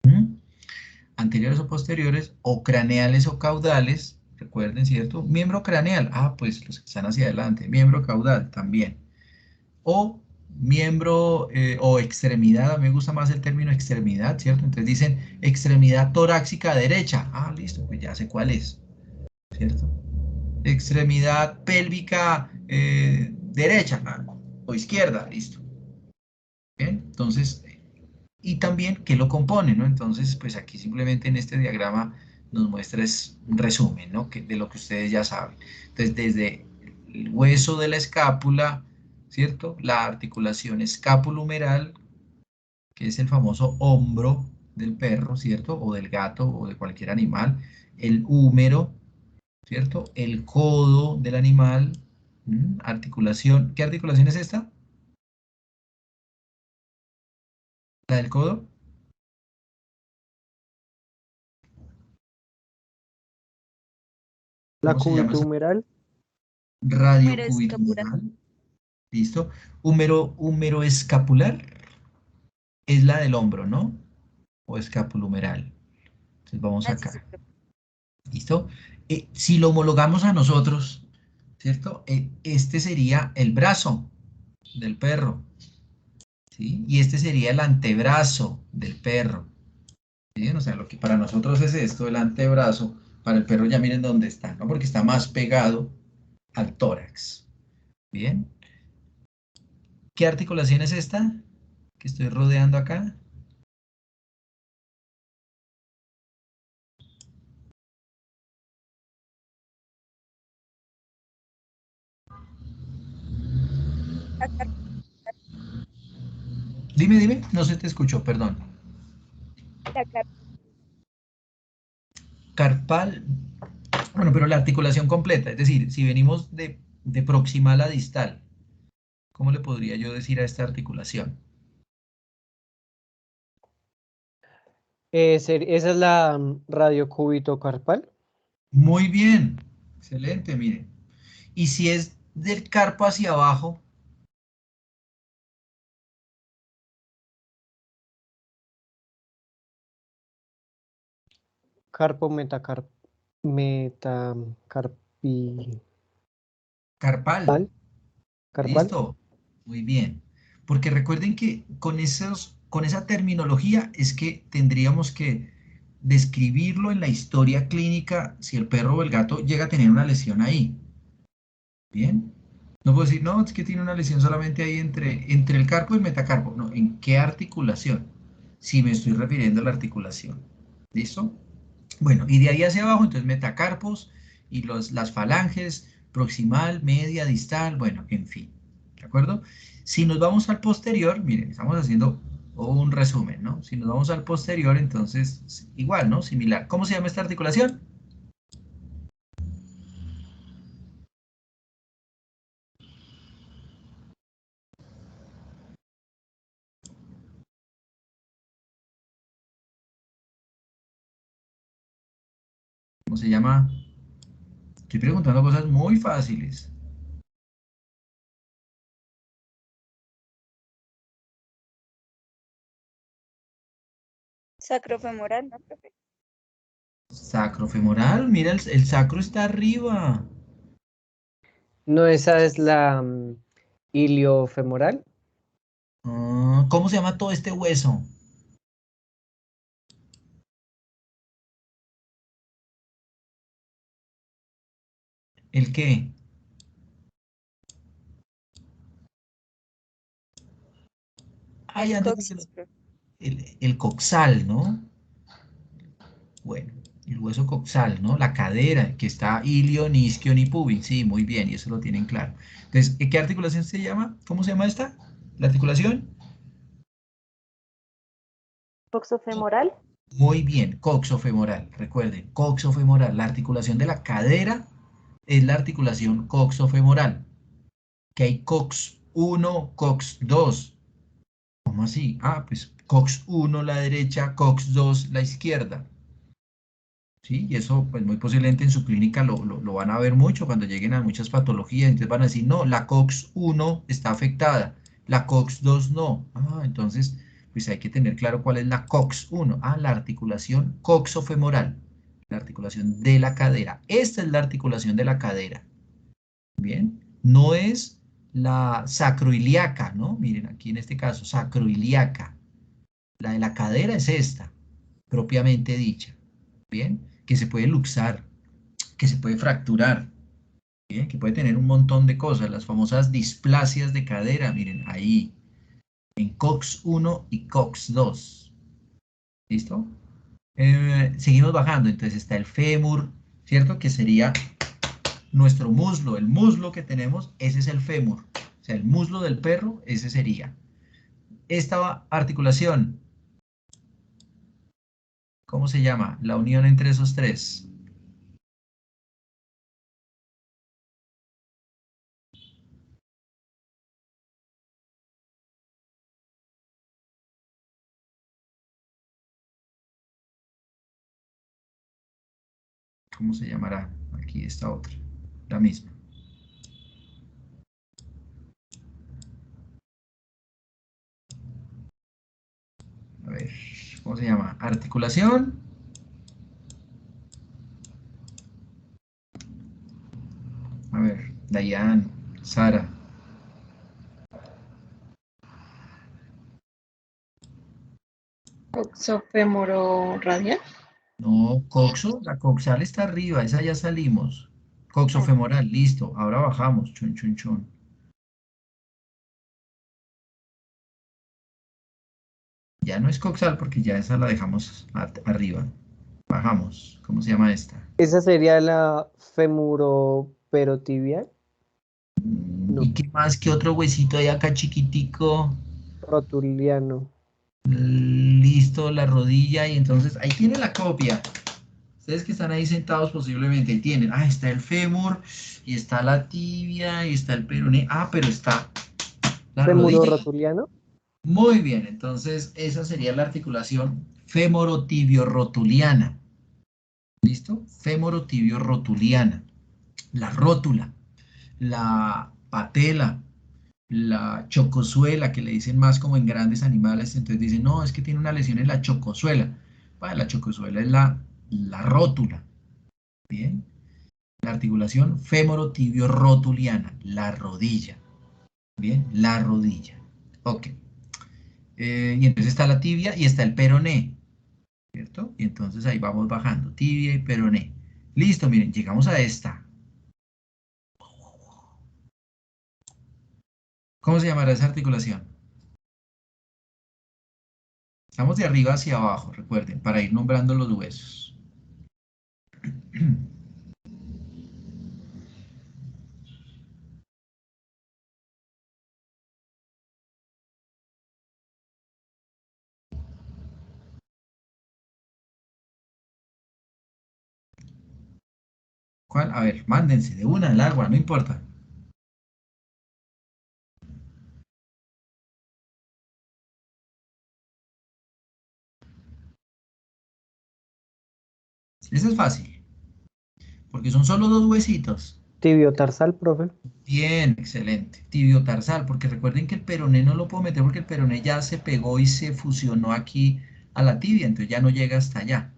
¿Mm? Anteriores o posteriores, o craneales o caudales, recuerden, ¿cierto? Miembro craneal, ah, pues los que están hacia adelante. Miembro caudal también. O miembro o extremidad, a mí me gusta más el término extremidad, ¿cierto? Entonces dicen extremidad torácica derecha. Ah, listo, pues ya sé cuál es, ¿cierto? Extremidad pélvica derecha o izquierda, listo. Bien, entonces, y también qué lo compone, ¿no? Entonces, pues aquí simplemente en este diagrama nos muestra es un resumen, ¿no? De lo que ustedes ya saben. Entonces, desde el hueso de la escápula, ¿cierto? La articulación escapulohumeral, que es el famoso hombro del perro, ¿cierto? O del gato o de cualquier animal. El húmero, ¿cierto? El codo del animal. Articulación. ¿Qué articulación es esta? ¿La del codo? La ¿Cómo se llama esa? cubitohumeral, Número escapular. Radiocubital. ¿Listo? Húmero escapular es la del hombro, ¿no? O escapulohumeral. Entonces vamos Así sí, acá. profe. ¿Listo? Si lo homologamos a nosotros, ¿cierto? Este sería el brazo del perro, ¿sí? Y este sería el antebrazo del perro, ¿sí? O sea, lo que para nosotros es esto, el antebrazo, para el perro ya miren dónde está, ¿no? Porque está más pegado al tórax. ¿Bien? ¿Qué articulación es esta que estoy rodeando acá? Acá, Dime, no se te escuchó, perdón. acá. Carpal, bueno, pero la articulación completa, es decir, si venimos de proximal a distal, ¿cómo le podría yo decir a esta articulación? Esa es la radiocúbito carpal. Muy bien, excelente, miren. Y si es del carpo hacia abajo, Carpo metacarpi. carpal. Carpal. Listo, muy bien. Porque recuerden que con esa terminología es que tendríamos que describirlo en la historia clínica si el perro o el gato llega a tener una lesión ahí. Bien. No puedo decir, no, es que tiene una lesión solamente ahí entre el carpo y el metacarpo. No, ¿en qué articulación? Si me estoy refiriendo a la articulación. ¿Listo? Bueno, y de ahí hacia abajo, entonces metacarpos y las falanges, proximal, media, distal, bueno, en fin. ¿De acuerdo? Si nos vamos al posterior, miren, estamos haciendo un resumen, ¿no? Si nos vamos al posterior, entonces igual, ¿no? Similar. ¿Cómo se llama esta articulación? ¿Cómo se llama? Estoy preguntando cosas muy fáciles. Sacrofemoral, ¿no, profe? Sacrofemoral, mira, el sacro está arriba. No, esa es la iliofemoral. Ah, ¿cómo se llama todo este hueso? ¿El qué? Ay, El antes de que coxis, profe. el coxal, ¿no? Bueno, el hueso coxal, ¿no? La cadera, que está ilion, isquion y pubis. Sí, muy bien, y eso lo tienen claro. Entonces, ¿qué articulación se llama? ¿Cómo se llama esta? ¿La articulación? Coxofemoral. Muy bien, coxofemoral. Recuerden, coxofemoral. La articulación de la cadera es la articulación coxofemoral. Que hay cox 1, cox 2. ¿Cómo así? Ah, pues cox 1 la derecha, cox 2 la izquierda. ¿Sí? Y eso, pues muy posiblemente en su clínica lo van a ver mucho cuando lleguen a muchas patologías. Entonces van a decir, no, la COX-1 está afectada, la COX-2 no. Ah, entonces, pues hay que tener claro cuál es la COX-1. Ah, la articulación coxofemoral, la articulación de la cadera. Esta es la articulación de la cadera. Bien, no es la sacroiliaca, ¿no? Miren, aquí en este caso, sacroiliaca. La de la cadera es esta, propiamente dicha. Bien, que se puede luxar, que se puede fracturar, bien, que puede tener un montón de cosas, las famosas displasias de cadera, miren, ahí, en COX-1 y COX-2. ¿Listo? Seguimos bajando, entonces está el fémur, ¿cierto? Que sería nuestro muslo, el muslo que tenemos, ese es el fémur. O sea, el muslo del perro, ese sería. Esta articulación, ¿cómo se llama? La unión entre esos tres. ¿Cómo se llamará? Aquí está otra, la misma. A ver, ¿cómo se llama? Articulación. A ver, Dayan, Sara. Coxofemororadial. No, coxo, la coxal está arriba, esa ya salimos. Ah, Coxofemoral, listo. Ahora bajamos, chun, chun, chun. Ya no es coxal porque ya esa la dejamos arriba. Bajamos. ¿Cómo se llama esta? Esa sería la femuroperotibial. ¿Y No, qué más? ¿Qué otro huesito hay acá chiquitico? rotuliano. Listo, la rodilla. Y entonces ahí tiene la copia. Ustedes que están ahí sentados posiblemente tienen. Ah, está el fémur, y está la tibia, y está el peroné. Ah, pero está la rodilla. Femurorotuliano. Muy bien, entonces esa sería la articulación femorotibio-rotuliana. ¿Listo? Femorotibio-rotuliana. La rótula, la patela, la chocosuela, que le dicen más como en grandes animales, entonces dicen, no, es que tiene una lesión en la chocosuela. Bueno, la chocosuela es la rótula, ¿bien? La articulación femorotibio-rotuliana, la rodilla, ¿bien? La rodilla, ok. Y entonces está la tibia y está el peroné, ¿cierto? Y entonces ahí vamos bajando, tibia y peroné. Listo, miren, llegamos a esta. ¿Cómo se llamará esa articulación? Estamos de arriba hacia abajo, recuerden, para ir nombrando los huesos. ¿Cuál? A ver, mándense de una, el agua, no importa. Eso es fácil, porque son solo dos huesitos. Tibiotarsal, profe. Bien, excelente. Tibiotarsal, porque recuerden que el peroné no lo puedo meter porque el peroné ya se pegó y se fusionó aquí a la tibia, entonces ya no llega hasta allá,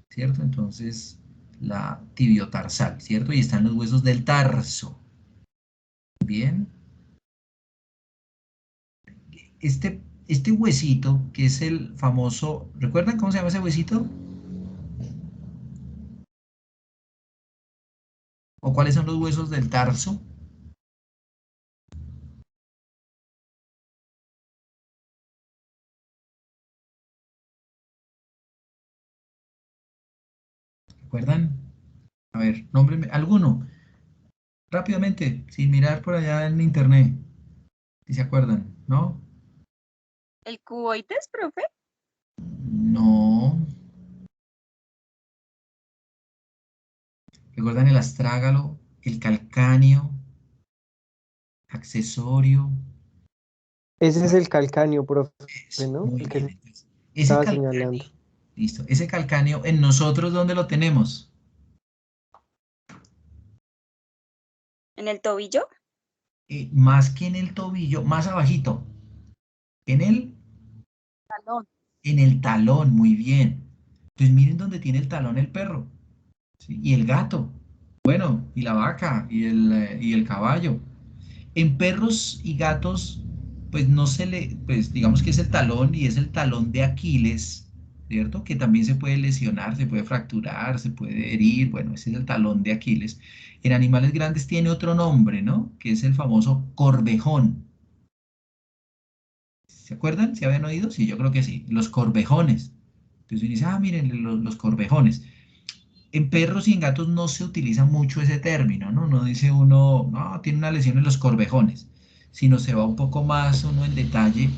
¿cierto? Entonces, la tibiotarsal, ¿cierto? Y están los huesos del tarso. Bien. Este huesito, que es el famoso, ¿recuerdan cómo se llama ese huesito? ¿O cuáles son los huesos del tarso? ¿Recuerdan? A ver, nómbrenme alguno, rápidamente, sin mirar por allá en internet, si se acuerdan, ¿no? ¿El cuboides, profe? No. ¿Recuerdan el astrágalo, el calcáneo, accesorio? Ese es Bueno, el calcáneo, profe, eso, ¿no? muy El bien. que Entonces, ese estaba calcáneo, señalando. listo, ese calcáneo en nosotros, ¿dónde lo tenemos? ¿En el tobillo? Más que en el tobillo, más abajito, en Talón. en el talón, muy bien. Entonces miren dónde tiene el talón el perro, ¿sí? Y el gato, bueno, y la vaca, y el caballo. En perros y gatos, pues no se le, pues digamos que es el talón y es el talón de Aquiles, ¿cierto? Que también se puede lesionar, se puede fracturar, se puede herir, bueno, ese es el talón de Aquiles. En animales grandes tiene otro nombre, ¿no? Que es el famoso corvejón. ¿Se acuerdan? ¿Se habían oído? Sí, yo creo que sí. Los corvejones. Entonces uno dice, ah, miren, los corvejones. En perros y en gatos no se utiliza mucho ese término, ¿no? No dice uno, no, tiene una lesión en los corvejones, sino se va un poco más uno en detalle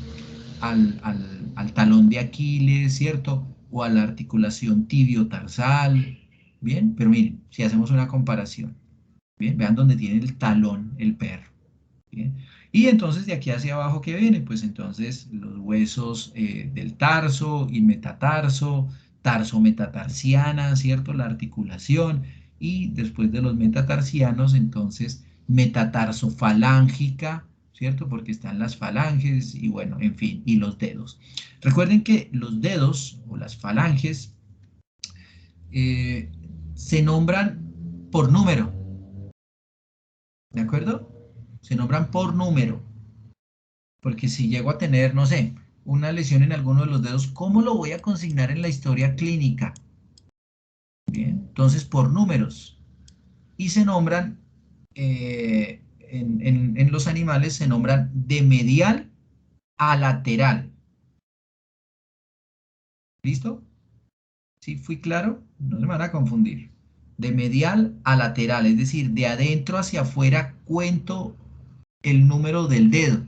al talón de Aquiles, ¿cierto? O a la articulación tibiotarsal, ¿bien? Pero miren, si hacemos una comparación, ¿bien? Vean dónde tiene el talón el perro. Bien. Y entonces de aquí hacia abajo, ¿qué viene? Pues entonces los huesos del tarso y metatarso, tarso metatarsiana, ¿cierto? La articulación. Y después de los metatarsianos, entonces metatarso-falángica, ¿cierto? Porque están las falanges y bueno, en fin, y los dedos. Recuerden que los dedos o las falanges eh, se nombran por número, ¿de acuerdo? Se nombran por número. Porque si llego a tener, no sé, una lesión en alguno de los dedos, ¿cómo lo voy a consignar en la historia clínica? Bien, entonces por números. Y se nombran, en los animales se nombran de medial a lateral. ¿Listo? ¿Sí fui claro? No se me van a confundir. De medial a lateral, es decir, de adentro hacia afuera cuento el número del dedo.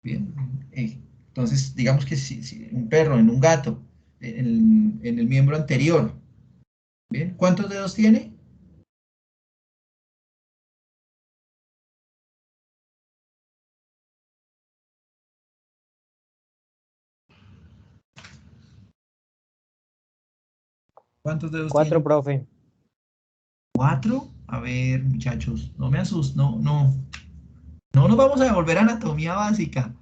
Bien. Entonces, digamos que si un perro en un gato, en el miembro anterior, ¿bien? ¿Cuántos dedos tiene? ¿Cuántos dedos 4, tiene? profe. 4. A ver, muchachos, no me asustes, no nos vamos a devolver a anatomía básica.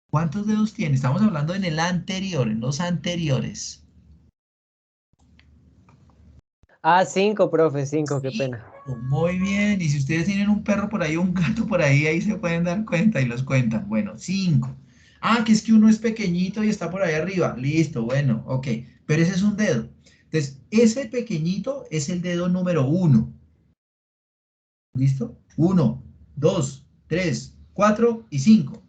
¿Cuántos dedos tiene? Estamos hablando en el anterior, en los anteriores. Ah, 5, profe, 5, qué pena. Muy bien. Y si ustedes tienen un perro por ahí o un gato por ahí, ahí se pueden dar cuenta y los cuentan. Bueno, 5. Ah, que es que uno es pequeñito y está por ahí arriba. Listo, bueno, ok. Pero ese es un dedo. Entonces, ese pequeñito es el dedo número 1. ¿Listo? 1, 2, 3, 4 y 5.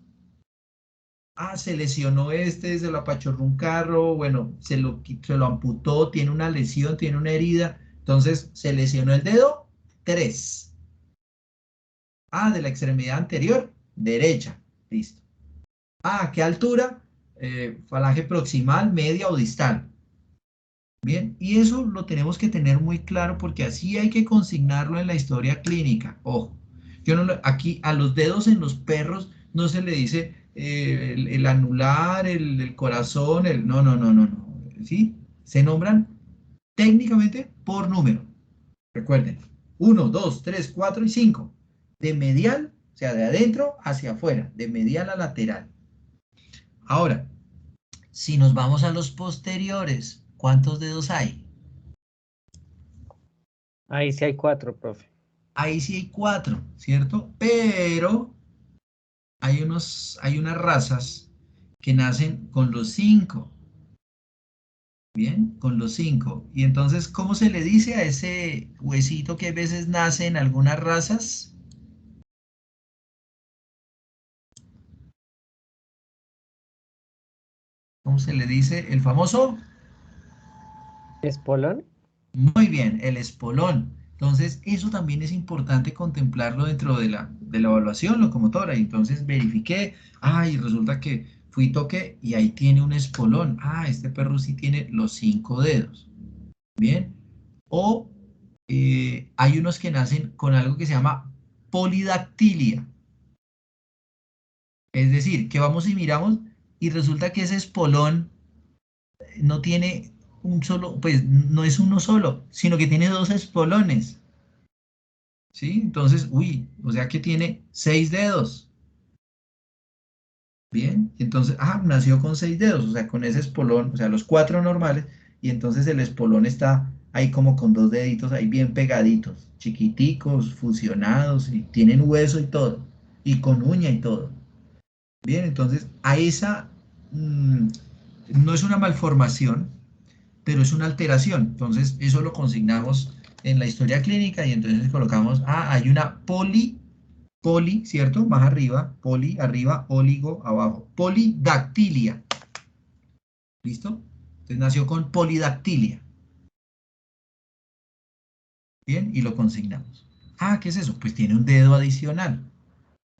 Ah, se lesionó se lo apachurró un carro, bueno, se lo amputó, tiene una lesión, tiene una herida. Entonces, se lesionó el dedo 3. Ah, de la extremidad anterior, derecha. Listo. Ah, ¿qué altura? Falange proximal, media o distal. Bien, y eso lo tenemos que tener muy claro porque así hay que consignarlo en la historia clínica. Ojo, yo no aquí a los dedos en los perros no se le dice el anular, el corazón, no. ¿Sí? Se nombran técnicamente por número. Recuerden, 1, 2, 3, 4 y 5. De medial, o sea, de adentro hacia afuera, de medial a lateral. Ahora, si nos vamos a los posteriores, ¿cuántos dedos hay? Ahí sí hay 4, profe. Ahí sí hay 4, ¿cierto? Pero hay unas razas que nacen con los 5. Bien, con los 5. Y entonces, ¿cómo se le dice a ese huesito que a veces nace en algunas razas? ¿Cómo se le dice? El famoso. ¿Espolón? Muy bien, el espolón. Entonces, eso también es importante contemplarlo dentro de la evaluación locomotora. Y entonces verifiqué, y resulta que fui, toqué y ahí tiene un espolón. Ah, este perro sí tiene los 5 dedos. Bien. O hay unos que nacen con algo que se llama polidactilia. Es decir, que vamos y miramos y resulta que ese espolón no tiene un solo, pues no es uno solo, sino que tiene 2 espolones. ¿Sí? Entonces, o sea que tiene 6 dedos. Bien, entonces, nació con 6 dedos, o sea, con ese espolón, o sea, los 4 normales, y entonces el espolón está ahí como con 2 deditos ahí bien pegaditos, chiquiticos, fusionados, y tienen hueso y todo, y con uña y todo. Bien, entonces, a esa no es una malformación, pero es una alteración. Entonces, eso lo consignamos en la historia clínica y entonces colocamos, hay una poli, ¿cierto? Más arriba, poli, arriba, óligo, abajo. Polidactilia. ¿Listo? Entonces nació con polidactilia. Bien, y lo consignamos. ¿Qué es eso? Pues tiene un dedo adicional,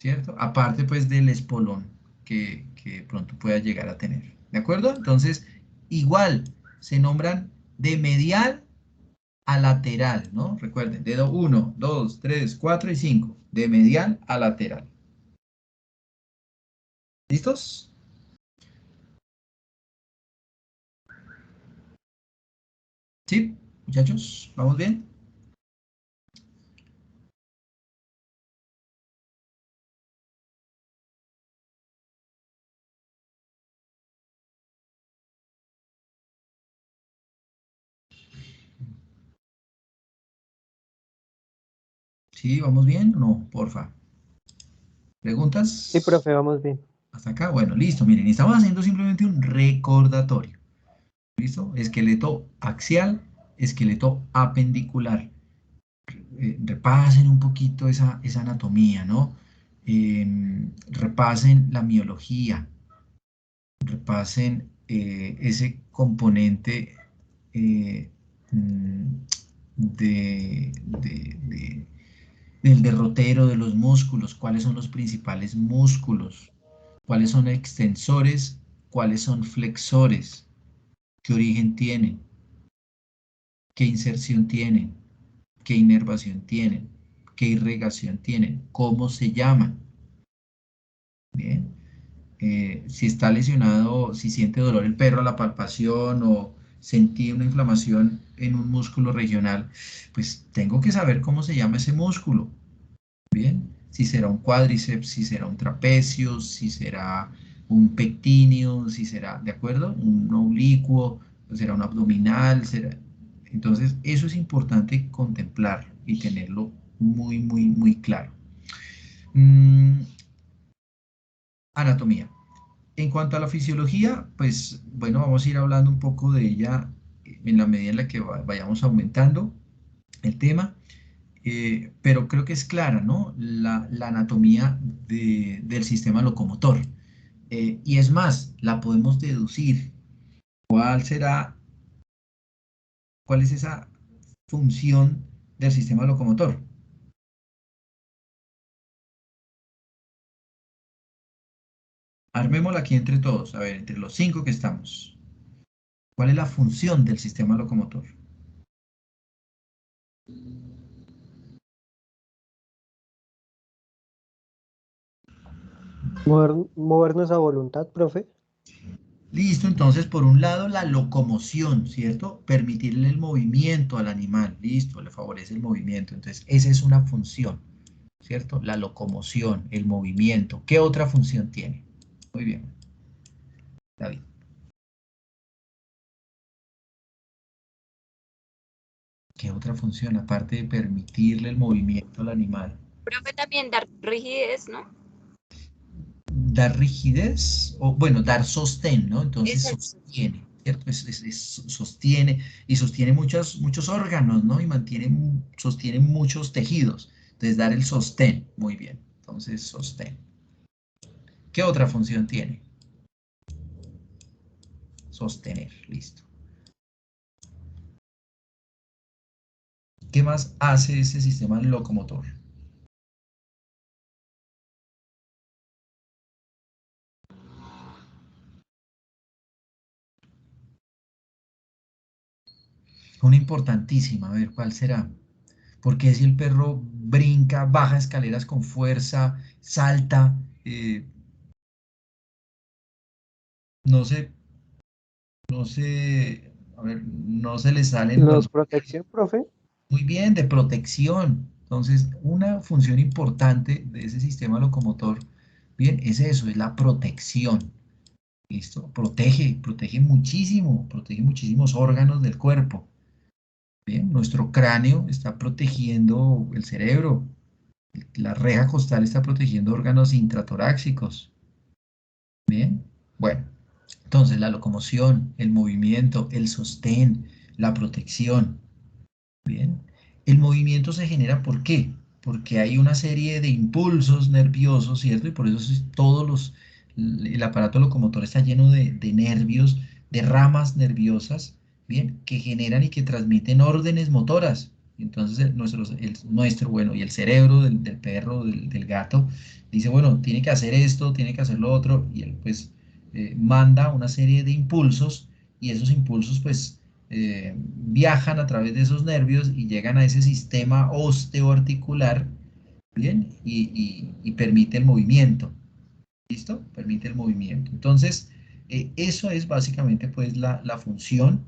¿cierto? Aparte, pues, del espolón que pronto pueda llegar a tener. ¿De acuerdo? Entonces, igual, se nombran de medial a lateral, ¿no? Recuerden, dedo 1, 2, 3, 4 y 5. De medial a lateral. ¿Listos? ¿Sí? Muchachos, ¿vamos bien? ¿Sí? ¿Vamos bien? No, porfa. ¿Preguntas? Sí, profe, vamos bien. Hasta acá. Bueno, listo. Miren, estamos haciendo simplemente un recordatorio. ¿Listo? Esqueleto axial, esqueleto apendicular. Repasen un poquito esa anatomía, ¿no? Repasen la miología. Repasen ese componente eh, mm, del derrotero de los músculos, cuáles son los principales músculos, cuáles son extensores, cuáles son flexores, qué origen tienen, qué inserción tienen, qué inervación tienen, qué irrigación tienen, cómo se llaman. Bien. Si está lesionado, si siente dolor el perro a la palpación o sentí una inflamación en un músculo regional, pues tengo que saber cómo se llama ese músculo, ¿bien? Si será un cuádriceps, si será un trapecio, si será un pectíneo, si será, ¿de acuerdo? Un oblicuo, será un abdominal, será... Entonces, eso es importante contemplarlo y tenerlo muy, muy, muy claro. Anatomía. En cuanto a la fisiología, pues bueno, vamos a ir hablando un poco de ella en la medida en la que vayamos aumentando el tema, pero creo que es clara, ¿no? La anatomía del sistema locomotor. Y es más, la podemos deducir. ¿Cuál será, cuál es esa función del sistema locomotor? Armémosla aquí entre todos, a ver, entre los 5 que estamos. ¿Cuál es la función del sistema locomotor? Movernos a voluntad, profe. Listo, entonces por un lado la locomoción, ¿cierto? Permitirle el movimiento al animal, listo, le favorece el movimiento. Entonces esa es una función, ¿cierto? La locomoción, el movimiento. ¿Qué otra función tiene? Muy bien, David. ¿Qué otra función aparte de permitirle el movimiento al animal? Profe, también dar rigidez, ¿no? Dar rigidez, o bueno, dar sostén, ¿no? Entonces Es eso. sostiene, ¿cierto? Sostiene y sostiene muchos órganos, ¿no? Y sostiene muchos tejidos. Entonces, dar el sostén, muy bien. Entonces, sostén. ¿Qué otra función tiene? Sostener, listo. ¿Qué más hace ese sistema locomotor? Una importantísima, a ver, ¿cuál será? Porque si el perro brinca, baja escaleras con fuerza, salta, no se, no se, a ver, no se le salen Nos los... protección, profe. Muy bien, de protección. Entonces, una función importante de ese sistema locomotor, bien, es eso, es la protección. ¿Listo? Protege muchísimo, protege muchísimos órganos del cuerpo. Bien, nuestro cráneo está protegiendo el cerebro. La reja costal está protegiendo órganos intratorácicos. Bien, bueno, entonces la locomoción, el movimiento, el sostén, la protección. Bien, el movimiento se genera ¿por qué? Porque hay una serie de impulsos nerviosos, ¿cierto? Y por eso el aparato locomotor está lleno de nervios, de ramas nerviosas, ¿bien? Que generan y que transmiten órdenes motoras. Entonces bueno, y el cerebro del perro, del gato, dice, bueno, tiene que hacer esto, tiene que hacer lo otro, y él pues manda una serie de impulsos, y esos impulsos pues viajan a través de esos nervios y llegan a ese sistema osteoarticular, ¿bien? Y permite el movimiento, ¿listo? Permite el movimiento. Entonces, eso es básicamente pues la función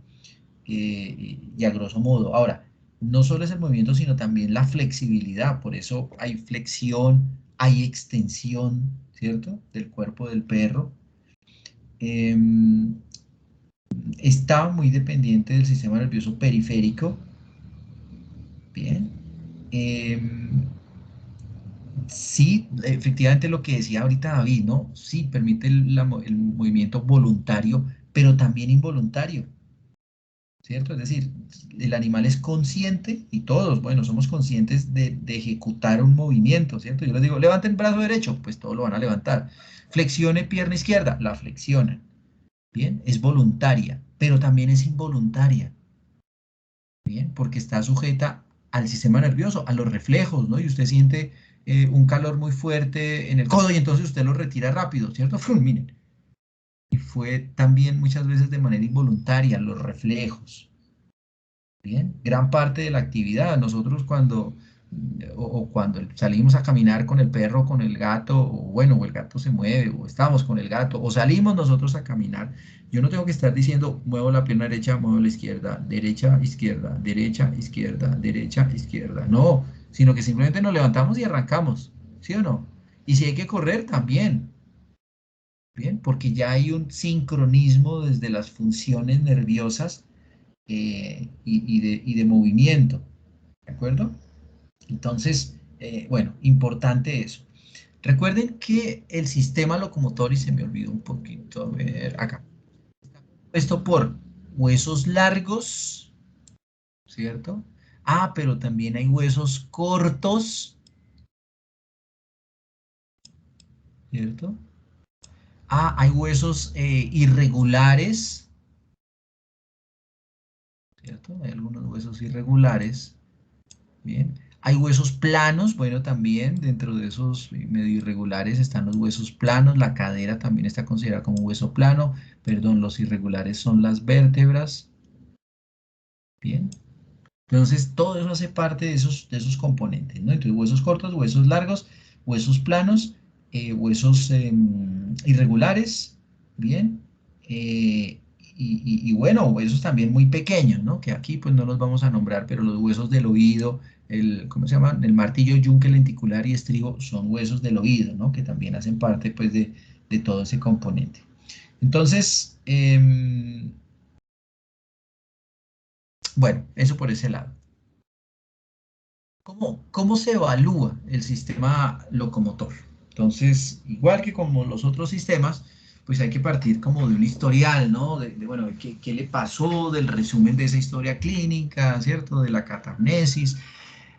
y a grosso modo. Ahora, no solo es el movimiento, sino también la flexibilidad. Por eso hay flexión, hay extensión, ¿cierto? Del cuerpo del perro. Está muy dependiente del sistema nervioso periférico. Bien. Sí, efectivamente lo que decía ahorita David, ¿no? Sí, permite el movimiento voluntario, pero también involuntario, ¿cierto? Es decir, el animal es consciente y todos, bueno, somos conscientes de ejecutar un movimiento, ¿cierto? Yo les digo, levanten el brazo derecho, pues todos lo van a levantar. Flexione pierna izquierda, la flexionan. Bien, es voluntaria, pero también es involuntaria. Bien, porque está sujeta al sistema nervioso, a los reflejos, ¿no? Y usted siente un calor muy fuerte en el codo y entonces usted lo retira rápido, ¿cierto? Miren. Y fue también muchas veces de manera involuntaria, los reflejos. Bien, gran parte de la actividad. Nosotros cuando o cuando salimos a caminar con el perro, con el gato, o bueno, o el gato se mueve, o estamos con el gato, o salimos nosotros a caminar, yo no tengo que estar diciendo, muevo la pierna derecha, muevo la izquierda, derecha, izquierda, derecha, izquierda, derecha, izquierda. No, sino que simplemente nos levantamos y arrancamos, ¿sí o no? Y si hay que correr, también. Bien, porque ya hay un sincronismo desde las funciones nerviosas y de movimiento, ¿de acuerdo? Entonces, bueno, importante eso. Recuerden que el sistema locomotor, y se me olvidó un poquito, a ver, acá, está compuesto por huesos largos, ¿cierto? Ah, pero también hay huesos cortos, ¿cierto? Ah, hay huesos irregulares, ¿cierto? Hay algunos huesos irregulares, bien. Hay huesos planos, bueno, también dentro de esos medio irregulares están los huesos planos, la cadera también está considerada como un hueso plano, perdón, los irregulares son las vértebras, bien. Entonces, todo eso hace parte de esos componentes, ¿no? Entonces, huesos cortos, huesos largos, huesos planos, huesos irregulares, bien. Y bueno, huesos también muy pequeños, ¿no? Que aquí pues no los vamos a nombrar, pero los huesos del oído, ¿cómo se llaman? El martillo, yunque, lenticular y estribo son huesos del oído, ¿no? Que también hacen parte pues de todo ese componente. Entonces, bueno, eso por ese lado. ¿Cómo se evalúa el sistema locomotor? Entonces, igual que como los otros sistemas, pues hay que partir como de un historial, ¿no? Bueno, ¿qué le pasó? Del resumen de esa historia clínica, ¿cierto? De la catamnesis,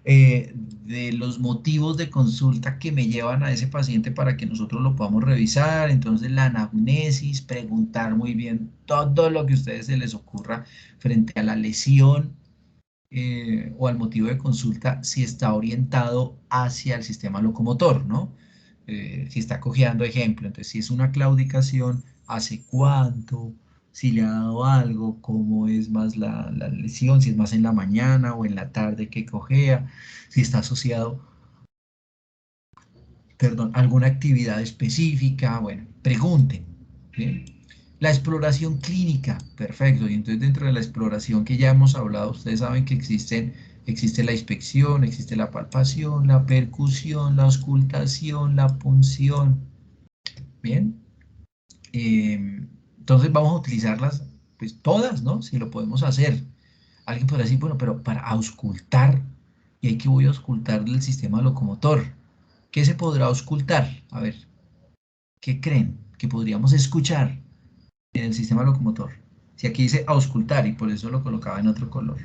de los motivos de consulta que me llevan a ese paciente para que nosotros lo podamos revisar. Entonces, la anamnesis, preguntar muy bien todo lo que a ustedes se les ocurra frente a la lesión o al motivo de consulta si está orientado hacia el sistema locomotor, ¿no? Si está cojeando ejemplo, entonces si es una claudicación, ¿hace cuánto? Si le ha dado algo, cómo es más la lesión, si es más en la mañana o en la tarde que cojea, si está asociado, perdón, a alguna actividad específica, bueno, pregunten, ¿bien? La exploración clínica, perfecto. Y entonces dentro de la exploración que ya hemos hablado, ustedes saben que existe la inspección, existe la palpación, la percusión, la auscultación, la punción. Bien. Entonces vamos a utilizarlas, pues todas, ¿no? Si lo podemos hacer. Alguien podrá decir, bueno, pero para auscultar, ¿y ahí qué voy a auscultar del sistema locomotor? ¿Qué se podrá auscultar? A ver, ¿qué creen que podríamos escuchar en el sistema locomotor? Si aquí dice auscultar y por eso lo colocaba en otro color.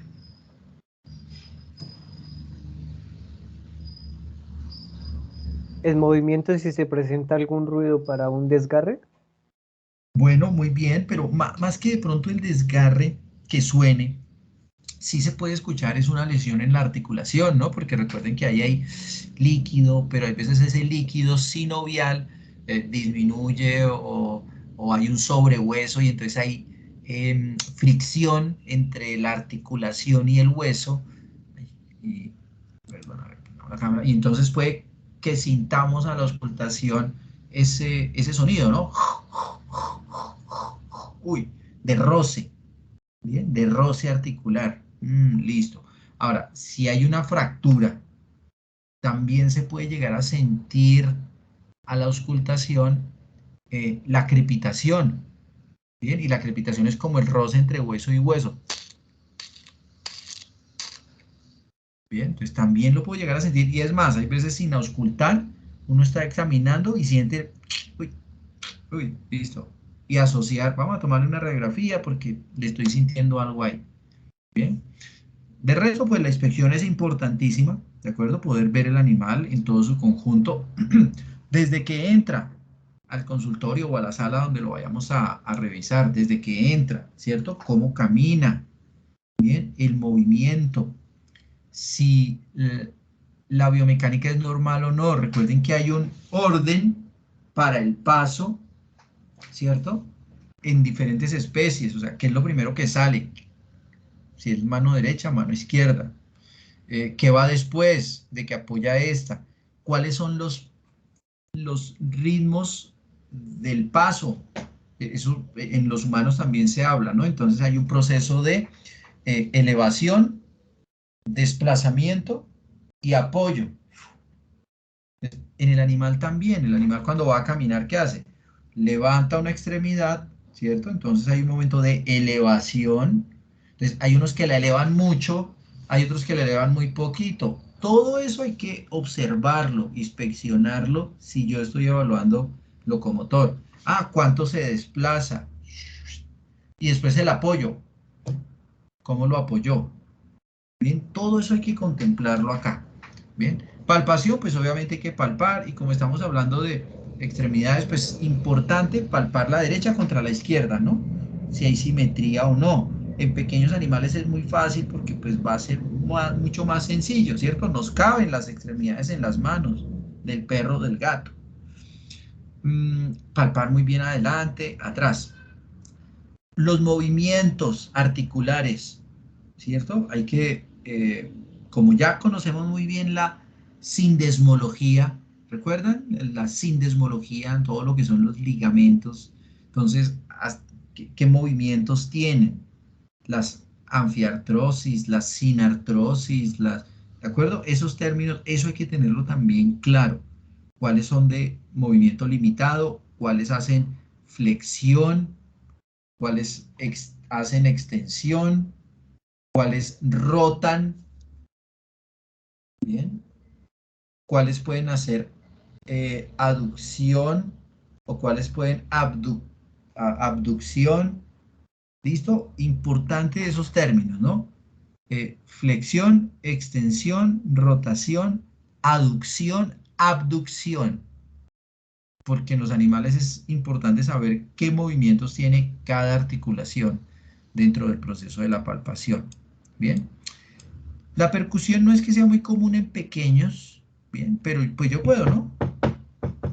¿El movimiento si se presenta algún ruido para un desgarre? Bueno, muy bien, pero más que de pronto el desgarre que suene, sí se puede escuchar es una lesión en la articulación, ¿no? Porque recuerden que ahí hay líquido, pero a veces ese líquido sinovial disminuye o hay un sobrehueso y entonces hay fricción entre la articulación y el hueso. Y, perdón, a ver, no, la cámara, y entonces puede que sintamos a la auscultación ese sonido, ¿no? Uy, de roce. Bien, de roce articular. Listo. Ahora, si hay una fractura, también se puede llegar a sentir a la auscultación la crepitación. Bien, y la crepitación es como el roce entre hueso y hueso. Bien, entonces también lo puedo llegar a sentir. Y es más, hay veces sin auscultar, uno está examinando y siente, uy, uy, listo. Y asociar, vamos a tomarle una radiografía porque le estoy sintiendo algo ahí. Bien. De resto, pues la inspección es importantísima, ¿de acuerdo? Poder ver el animal en todo su conjunto, desde que entra al consultorio o a la sala donde lo vayamos a revisar, desde que entra, ¿cierto? Cómo camina, bien, el movimiento, si la biomecánica es normal o no. Recuerden que hay un orden para el paso, ¿cierto? En diferentes especies, o sea, ¿qué es lo primero que sale? Si es mano derecha, mano izquierda. ¿Qué va después de que apoya esta? ¿Cuáles son los ritmos del paso? Eso en los humanos también se habla, ¿no? Entonces hay un proceso de elevación, desplazamiento y apoyo. En el animal también, el animal cuando va a caminar, ¿qué hace? Levanta una extremidad, ¿cierto? Entonces hay un momento de elevación. Entonces hay unos que la elevan mucho, hay otros que la elevan muy poquito. Todo eso hay que observarlo, inspeccionarlo si yo estoy evaluando locomotor. Ah, ¿cuánto se desplaza? Y después el apoyo. ¿Cómo lo apoyó? Bien, todo eso hay que contemplarlo acá. Bien, palpación, pues obviamente hay que palpar, y como estamos hablando de extremidades, pues importante palpar la derecha contra la izquierda, ¿no? Si hay simetría o no. En pequeños animales es muy fácil porque pues va a ser mucho más sencillo, ¿cierto? Nos caben las extremidades en las manos del perro, del gato. Palpar muy bien adelante, atrás. Los movimientos articulares, ¿cierto? Hay que, como ya conocemos muy bien la sindesmología, ¿recuerdan? La sindesmología, todo lo que son los ligamentos. Entonces, ¿qué movimientos tienen? Las anfiartrosis, las sinartrosis, ¿de acuerdo? Esos términos, eso hay que tenerlo también claro. ¿Cuáles son de movimiento limitado? ¿Cuáles hacen flexión? ¿Cuáles hacen extensión? ¿Cuáles rotan? Bien. ¿Cuáles pueden hacer aducción o cuáles pueden abducción? ¿Listo? Importante esos términos, ¿no? Flexión, extensión, rotación, aducción, abducción. Porque en los animales es importante saber qué movimientos tiene cada articulación dentro del proceso de la palpación. Bien. La percusión no es que sea muy común en pequeños, bien, pero pues yo puedo, ¿no?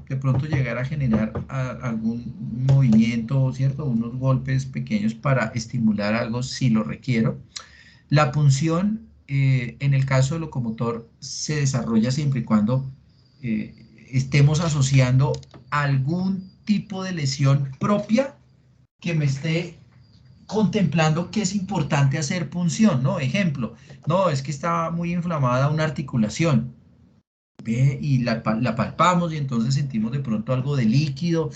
De pronto llegar a generar algún movimiento, ¿cierto? Unos golpes pequeños para estimular algo si lo requiero. La punción, en el caso del locomotor, se desarrolla siempre y cuando estemos asociando algún tipo de lesión propia que me esté contemplando que es importante hacer punción, ¿no? Ejemplo, no, es que está muy inflamada una articulación, ¿ve? Y la palpamos y entonces sentimos de pronto algo de líquido,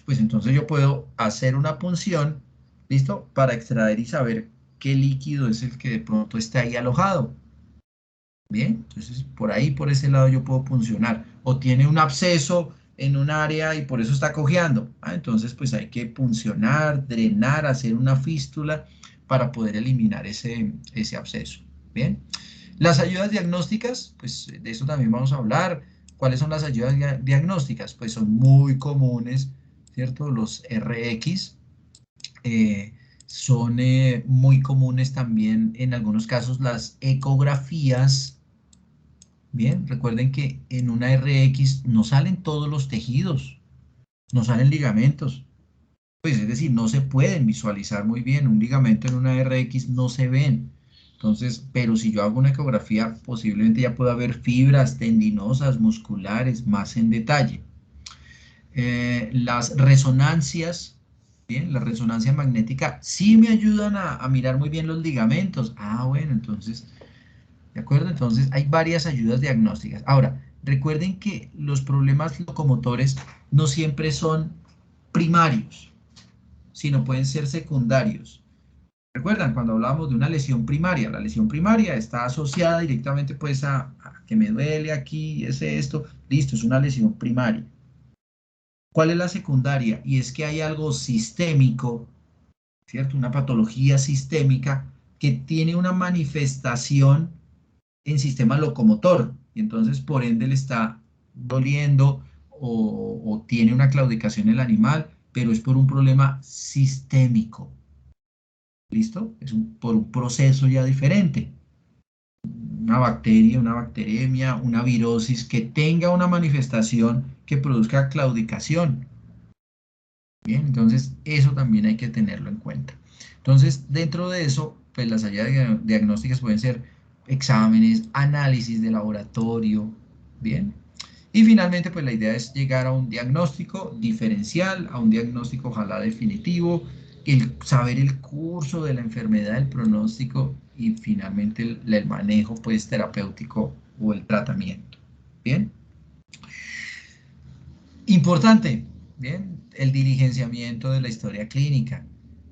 pues entonces yo puedo hacer una punción, ¿listo? Para extraer y saber qué líquido es el que de pronto está ahí alojado. Bien, entonces por ahí, por ese lado yo puedo puncionar. O tiene un absceso en un área y por eso está cojeando. Entonces pues hay que puncionar, drenar, hacer una fístula para poder eliminar ese absceso. Bien, las ayudas diagnósticas, pues de eso también vamos a hablar. ¿Cuáles son las ayudas diagnósticas? Pues son muy comunes, ¿cierto? Los RX. Son muy comunes también en algunos casos las ecografías. Bien, recuerden que en una RX no salen todos los tejidos, no salen ligamentos. Pues es decir, no se pueden visualizar muy bien. Un ligamento en una RX no se ven. Entonces, pero si yo hago una ecografía, posiblemente ya pueda ver fibras tendinosas, musculares, más en detalle. Las resonancias, bien, la resonancia magnética sí me ayudan a mirar muy bien los ligamentos. Bueno, entonces... ¿De acuerdo? Entonces hay varias ayudas diagnósticas. Ahora, recuerden que los problemas locomotores no siempre son primarios, sino pueden ser secundarios. ¿Recuerdan cuando hablábamos de una lesión primaria? La lesión primaria está asociada directamente pues a que me duele aquí, es esto, listo, es una lesión primaria. ¿Cuál es la secundaria? Y es que hay algo sistémico, ¿cierto? Una patología sistémica que tiene una manifestación en sistema locomotor, y entonces por ende le está doliendo o tiene una claudicación el animal, pero es por un problema sistémico. ¿Listo? Es por un proceso ya diferente. Una bacteria, una bacteremia, una virosis que tenga una manifestación que produzca claudicación. Bien, entonces eso también hay que tenerlo en cuenta. Entonces, dentro de eso, pues las ayudas diagnósticas pueden ser exámenes, análisis de laboratorio, ¿bien? Y finalmente, pues la idea es llegar a un diagnóstico diferencial, a un diagnóstico ojalá definitivo, saber el curso de la enfermedad, el pronóstico y finalmente el manejo pues terapéutico o el tratamiento, ¿bien? Importante, ¿bien? El diligenciamiento de la historia clínica.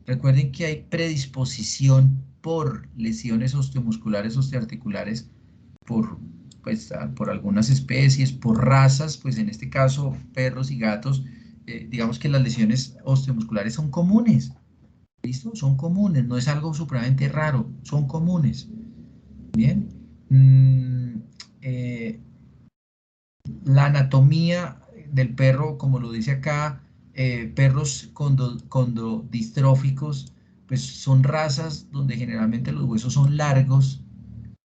Recuerden que hay predisposición por lesiones osteomusculares, osteoarticulares, por algunas especies, por razas, pues en este caso perros y gatos, digamos que las lesiones osteomusculares son comunes, ¿listo? Son comunes, no es algo supremamente raro, son comunes, ¿bien? La anatomía del perro, como lo dice acá, perros condrodistróficos, pues son razas donde generalmente los huesos son largos,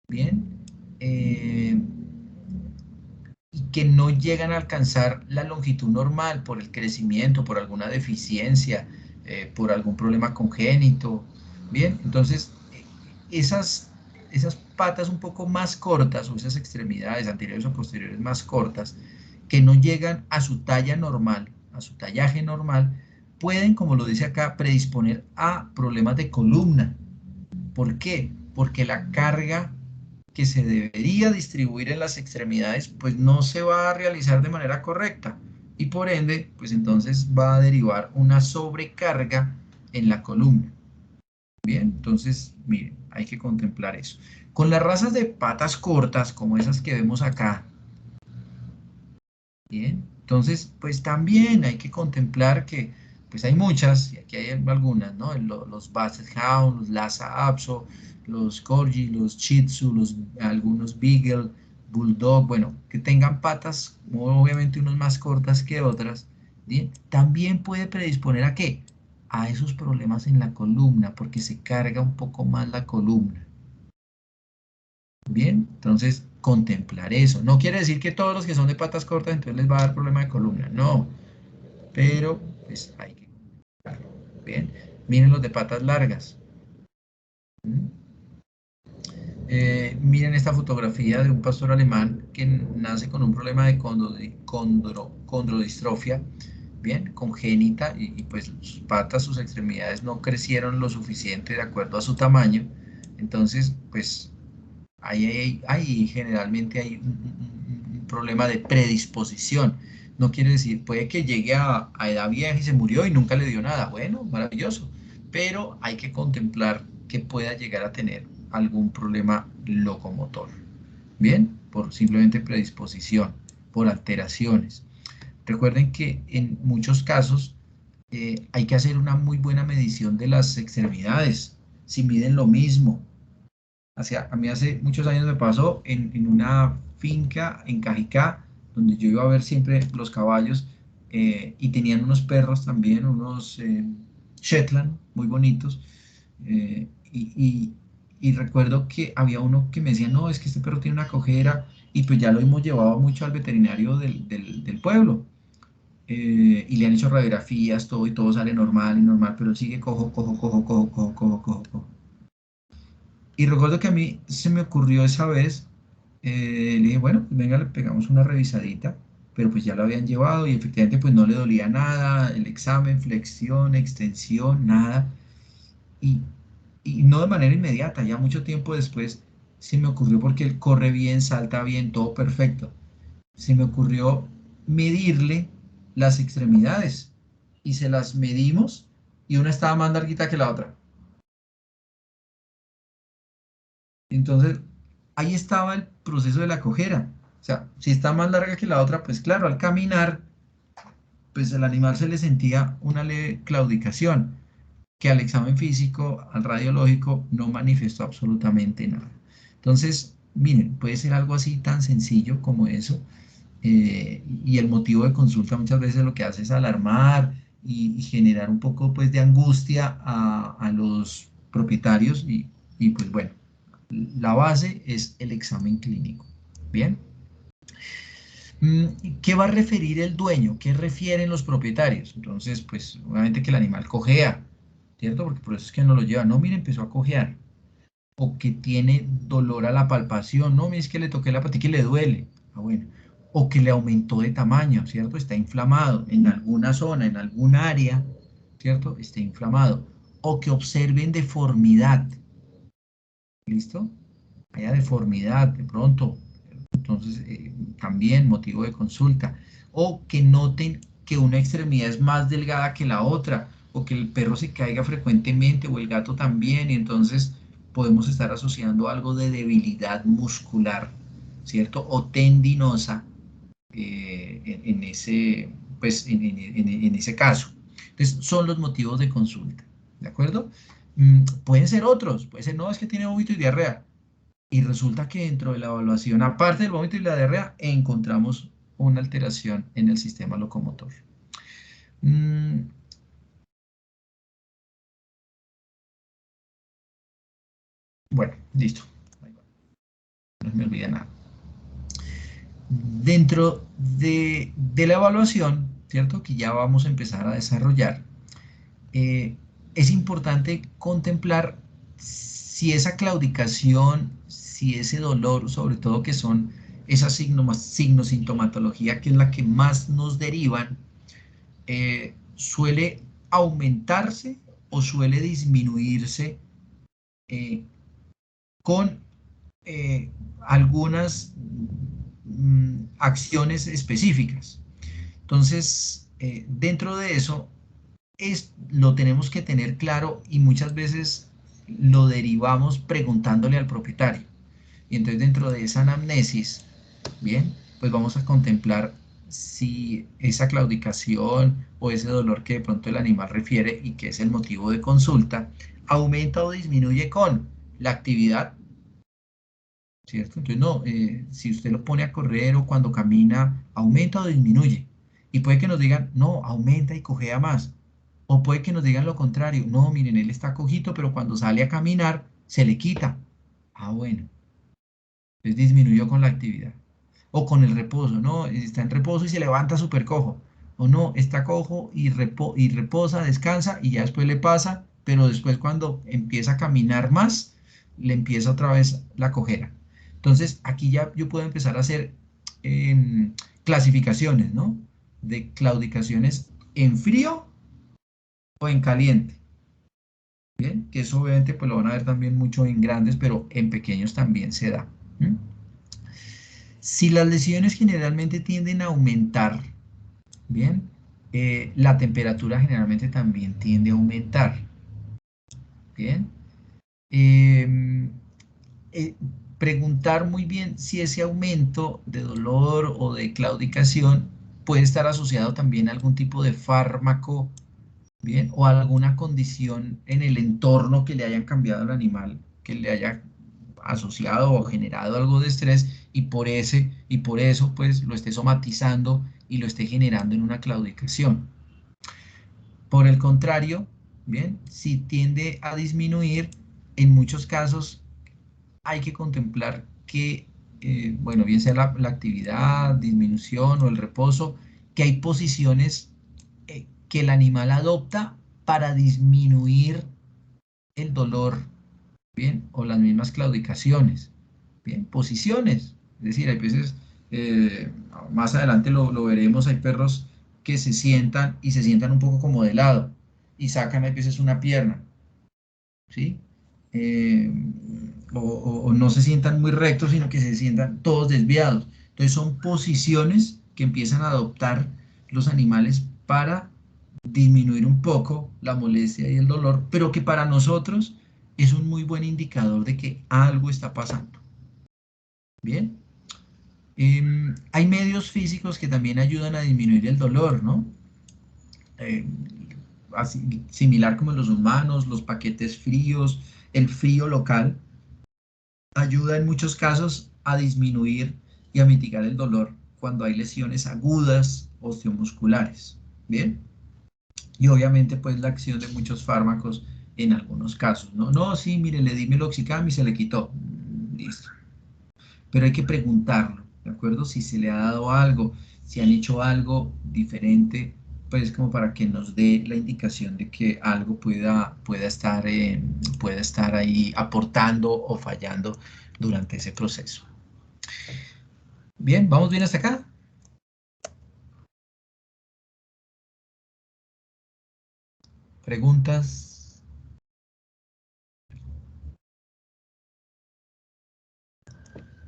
¿bien? Y que no llegan a alcanzar la longitud normal por el crecimiento, por alguna deficiencia, por algún problema congénito, ¿bien? Entonces, esas patas un poco más cortas o esas extremidades anteriores o posteriores más cortas que no llegan a su talla normal, a su tallaje normal, pueden, como lo dice acá, predisponer a problemas de columna. ¿Por qué? Porque la carga que se debería distribuir en las extremidades, pues no se va a realizar de manera correcta y por ende, pues entonces va a derivar una sobrecarga en la columna. Bien, entonces, miren, hay que contemplar eso. Con las razas de patas cortas, como esas que vemos acá, bien, entonces, pues también hay que contemplar que, pues hay muchas, y aquí hay algunas, ¿no? Los Basset Hound, los Lhasa Apso, los Corgi, los Shih Tzu, algunos Beagle, Bulldog, bueno, que tengan patas, obviamente unas más cortas que otras, ¿bien? También puede predisponer ¿a qué? A esos problemas en la columna, porque se carga un poco más la columna. Bien, entonces contemplar eso. No quiere decir que todos los que son de patas cortas entonces les va a dar problema de columna, no. Pero pues hay que contemplarlo. Bien, miren los de patas largas. Miren esta fotografía de un pastor alemán que nace con un problema de condrodistrofia, bien, congénita, y pues sus patas, sus extremidades no crecieron lo suficiente de acuerdo a su tamaño. Entonces, pues ahí generalmente hay un problema de predisposición. No quiere decir, puede que llegue a edad vieja y se murió y nunca le dio nada. Bueno, maravilloso. Pero hay que contemplar que pueda llegar a tener algún problema locomotor. Bien, por simplemente predisposición, por alteraciones. Recuerden que en muchos casos hay que hacer una muy buena medición de las extremidades. Si miden lo mismo, a mí hace muchos años me pasó en una finca en Cajicá, donde yo iba a ver siempre los caballos y tenían unos perros también, unos Shetland muy bonitos. Y recuerdo que había uno que me decía, no, es que este perro tiene una cojera y pues ya lo hemos llevado mucho al veterinario del pueblo. Y le han hecho radiografías, todo y todo sale normal y normal, pero él sigue cojo, cojo, cojo, cojo, cojo, cojo, cojo, cojo. Y recuerdo que a mí se me ocurrió esa vez, le dije, bueno, pues venga, le pegamos una revisadita, pero pues ya lo habían llevado y efectivamente pues no le dolía nada, el examen, flexión, extensión, nada. Y, y no de manera inmediata, ya mucho tiempo después se me ocurrió porque él corre bien, salta bien, todo perfecto. Se me ocurrió medirle las extremidades y se las medimos y una estaba más larguita que la otra. Entonces, ahí estaba el proceso de la cojera. O sea, si está más larga que la otra, pues claro, al caminar, pues al animal se le sentía una leve claudicación, que al examen físico, al radiológico, no manifestó absolutamente nada. Entonces, miren, puede ser algo así tan sencillo como eso, y el motivo de consulta muchas veces lo que hace es alarmar y generar un poco pues de angustia a los propietarios y pues bueno, la base es el examen clínico. Bien. ¿Qué va a referir el dueño? ¿Qué refieren los propietarios? Entonces, pues obviamente que el animal cojea, ¿cierto? Porque por eso es que no lo lleva. No, mire, empezó a cojear. o que tiene dolor a la palpación, no, es que le toqué la patita y le duele, bueno, o que le aumentó de tamaño, ¿cierto? Está inflamado en alguna zona, en algún área, ¿cierto? Está inflamado, o que observen deformidad, ¿listo? Haya deformidad de pronto, entonces también motivo de consulta, o que noten que una extremidad es más delgada que la otra, o que el perro se caiga frecuentemente, o el gato también, y entonces podemos estar asociando algo de debilidad muscular, ¿cierto? O tendinosa en ese, pues, en ese caso. Entonces, son los motivos de consulta, ¿de acuerdo? Pueden ser otros, puede ser, no, es que tiene vómito y diarrea. Y resulta que dentro de la evaluación, aparte del vómito y la diarrea, encontramos una alteración en el sistema locomotor. Bueno, listo. No me olvida nada. Dentro de la evaluación, ¿cierto? Que ya vamos a empezar a desarrollar, es importante contemplar si esa claudicación, si ese dolor, sobre todo que son esas signosintomatología, que es la que más nos derivan, suele aumentarse o suele disminuirse con algunas acciones específicas. Entonces, dentro de eso, lo tenemos que tener claro y muchas veces lo derivamos preguntándole al propietario. Y entonces dentro de esa anamnesis, bien, pues vamos a contemplar si esa claudicación o ese dolor que de pronto el animal refiere y que es el motivo de consulta, aumenta o disminuye con la actividad, ¿cierto? Entonces, no, si usted lo pone a correr o cuando camina, aumenta o disminuye. Y puede que nos digan, no, aumenta y cojea más. O puede que nos digan lo contrario, no, miren, él está cojito, pero cuando sale a caminar, se le quita. Ah, bueno, entonces disminuyó con la actividad. O con el reposo, ¿no? Está en reposo y se levanta súper cojo. O no, está cojo y reposa, descansa y ya después le pasa, pero después cuando empieza a caminar más, le empieza otra vez la cojera. Entonces, aquí ya yo puedo empezar a hacer clasificaciones, ¿no? De claudicaciones en frío o en caliente. Bien, que eso obviamente pues lo van a ver también mucho en grandes, pero en pequeños también se da. Si las lesiones generalmente tienden a aumentar, bien, la temperatura generalmente también tiende a aumentar. Bien. Preguntar muy bien si ese aumento de dolor o de claudicación puede estar asociado también a algún tipo de fármaco, bien, o alguna condición en el entorno que le hayan cambiado al animal, que le haya asociado o generado algo de estrés y por eso pues lo esté somatizando y lo esté generando en una claudicación. Por el contrario, bien, si tiende a disminuir, en muchos casos hay que contemplar que, bueno, bien sea la actividad, disminución o el reposo, que hay posiciones que el animal adopta para disminuir el dolor, bien, o las mismas claudicaciones, bien, posiciones, es decir, hay veces, más adelante lo veremos, hay perros que se sientan y se sientan un poco como de lado y sacan a veces una pierna, ¿sí? O no se sientan muy rectos, sino que se sientan todos desviados. Entonces son posiciones que empiezan a adoptar los animales para disminuir un poco la molestia y el dolor, pero que para nosotros es un muy buen indicador de que algo está pasando. Bien. Hay medios físicos que también ayudan a disminuir el dolor, ¿no? Así, similar como en los humanos, los paquetes fríos, el frío local, ayuda en muchos casos a disminuir y a mitigar el dolor cuando hay lesiones agudas osteomusculares. Bien. Y obviamente pues la acción de muchos fármacos en algunos casos. No, no, sí, mire, le di meloxicam y se le quitó. Listo. Pero hay que preguntarlo, ¿de acuerdo? Si se le ha dado algo, si han hecho algo diferente pues como para que nos dé la indicación de que algo pueda estar ahí aportando o fallando durante ese proceso. Bien, ¿vamos bien hasta acá? ¿Preguntas?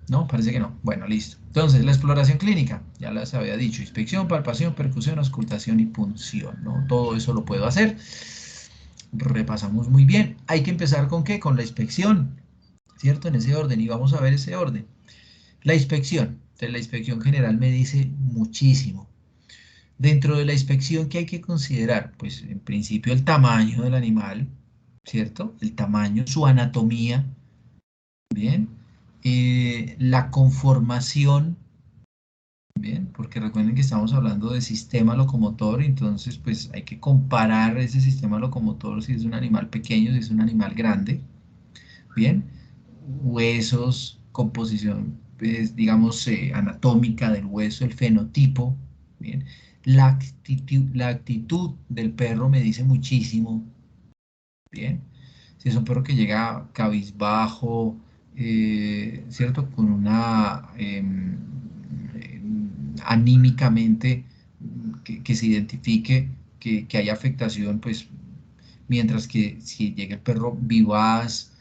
No, parece que no. Bueno, listo. Entonces, la exploración clínica, ya les había dicho, inspección, palpación, percusión, auscultación y punción, ¿no? Todo eso lo puedo hacer. Repasamos muy bien. Hay que empezar ¿con qué? Con la inspección, ¿cierto? En ese orden, y vamos a ver ese orden. La inspección. Entonces, la inspección general me dice muchísimo. Dentro de la inspección, ¿qué hay que considerar? Pues, en principio, el tamaño del animal, ¿cierto? El tamaño, su anatomía, ¿bien? La conformación, ¿bien? Porque recuerden que estamos hablando de sistema locomotor, entonces, pues, hay que comparar ese sistema locomotor si es un animal pequeño, si es un animal grande, ¿bien? Huesos, composición, pues, digamos, anatómica del hueso, el fenotipo, ¿bien? La actitud del perro me dice muchísimo, ¿bien? Si es un perro que llega cabizbajo, ¿cierto? Con una, anímicamente, que se identifique que hay afectación, pues, mientras que si llega el perro vivaz,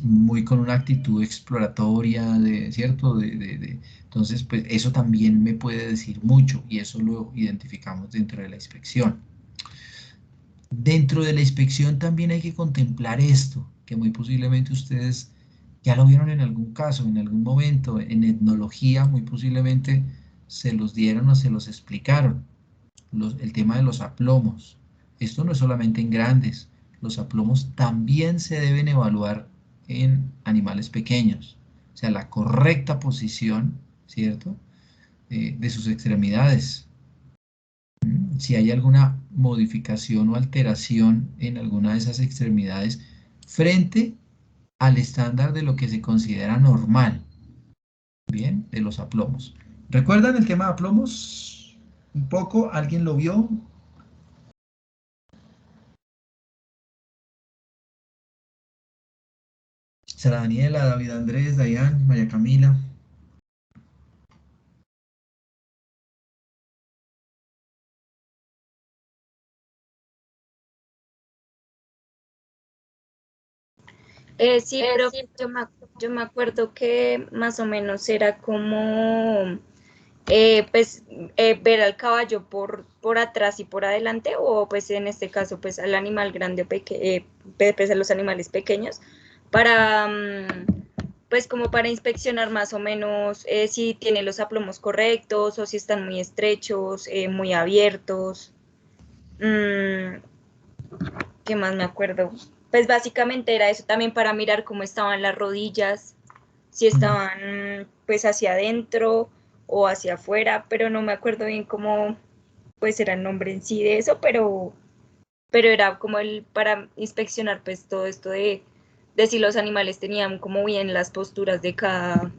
muy con una actitud exploratoria, ¿cierto? Entonces, pues eso también me puede decir mucho y eso lo identificamos dentro de la inspección. Dentro de la inspección también hay que contemplar esto, que muy posiblemente ustedes ya lo vieron en algún caso, en algún momento, en etnología muy posiblemente se los dieron o se los explicaron, el tema de los aplomos. Esto no es solamente en grandes, los aplomos también se deben evaluar en animales pequeños, o sea, la correcta posición, ¿cierto?, de sus extremidades. Si hay alguna modificación o alteración en alguna de esas extremidades frente al estándar de lo que se considera normal, bien, de los aplomos. ¿Recuerdan el tema de aplomos? Un poco, ¿alguien lo vio? Sara Daniela, David Andrés, Dayan, María Camila. Sí, pero yo me acuerdo que más o menos era como, pues, ver al caballo por atrás y por adelante, o pues en este caso, pues al animal grande, pues a los animales pequeños, para, pues como para inspeccionar más o menos si tiene los aplomos correctos o si están muy estrechos, muy abiertos. ¿Qué más me acuerdo? Pues básicamente era eso también para mirar cómo estaban las rodillas, si estaban pues hacia adentro o hacia afuera, pero no me acuerdo bien cómo pues era el nombre en sí de eso, pero era como para inspeccionar pues todo esto de si los animales tenían como bien las posturas de cada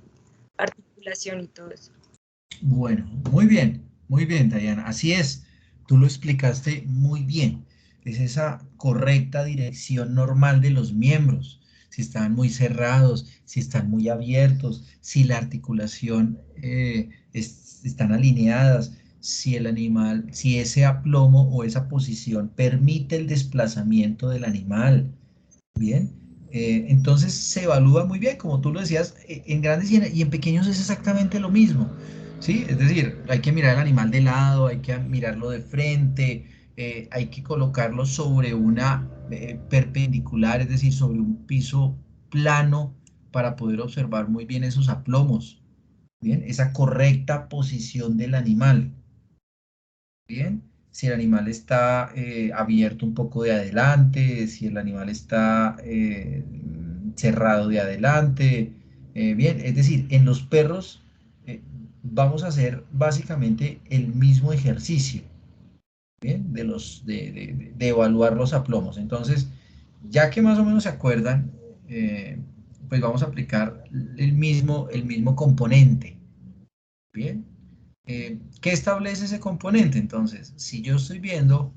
articulación y todo eso. Bueno, muy bien, Dayana. Así es, tú lo explicaste muy bien. Es esa correcta dirección normal de los miembros. Si están muy cerrados, si están muy abiertos, si la articulación están alineadas, si el animal, si ese aplomo o esa posición permite el desplazamiento del animal. Bien, entonces se evalúa muy bien, como tú lo decías, en grandes y en pequeños es exactamente lo mismo, ¿sí? Es decir, hay que mirar el animal de lado, hay que mirarlo de frente, hay que colocarlo sobre una perpendicular, es decir, sobre un piso plano para poder observar muy bien esos aplomos, ¿bien? Esa correcta posición del animal. Bien, si el animal está abierto un poco de adelante, si el animal está cerrado de adelante, bien, es decir, en los perros vamos a hacer básicamente el mismo ejercicio, bien, de evaluar los aplomos. Entonces, ya que más o menos se acuerdan, pues vamos a aplicar el mismo componente, bien. ¿Qué establece ese componente? Entonces, si yo estoy viendo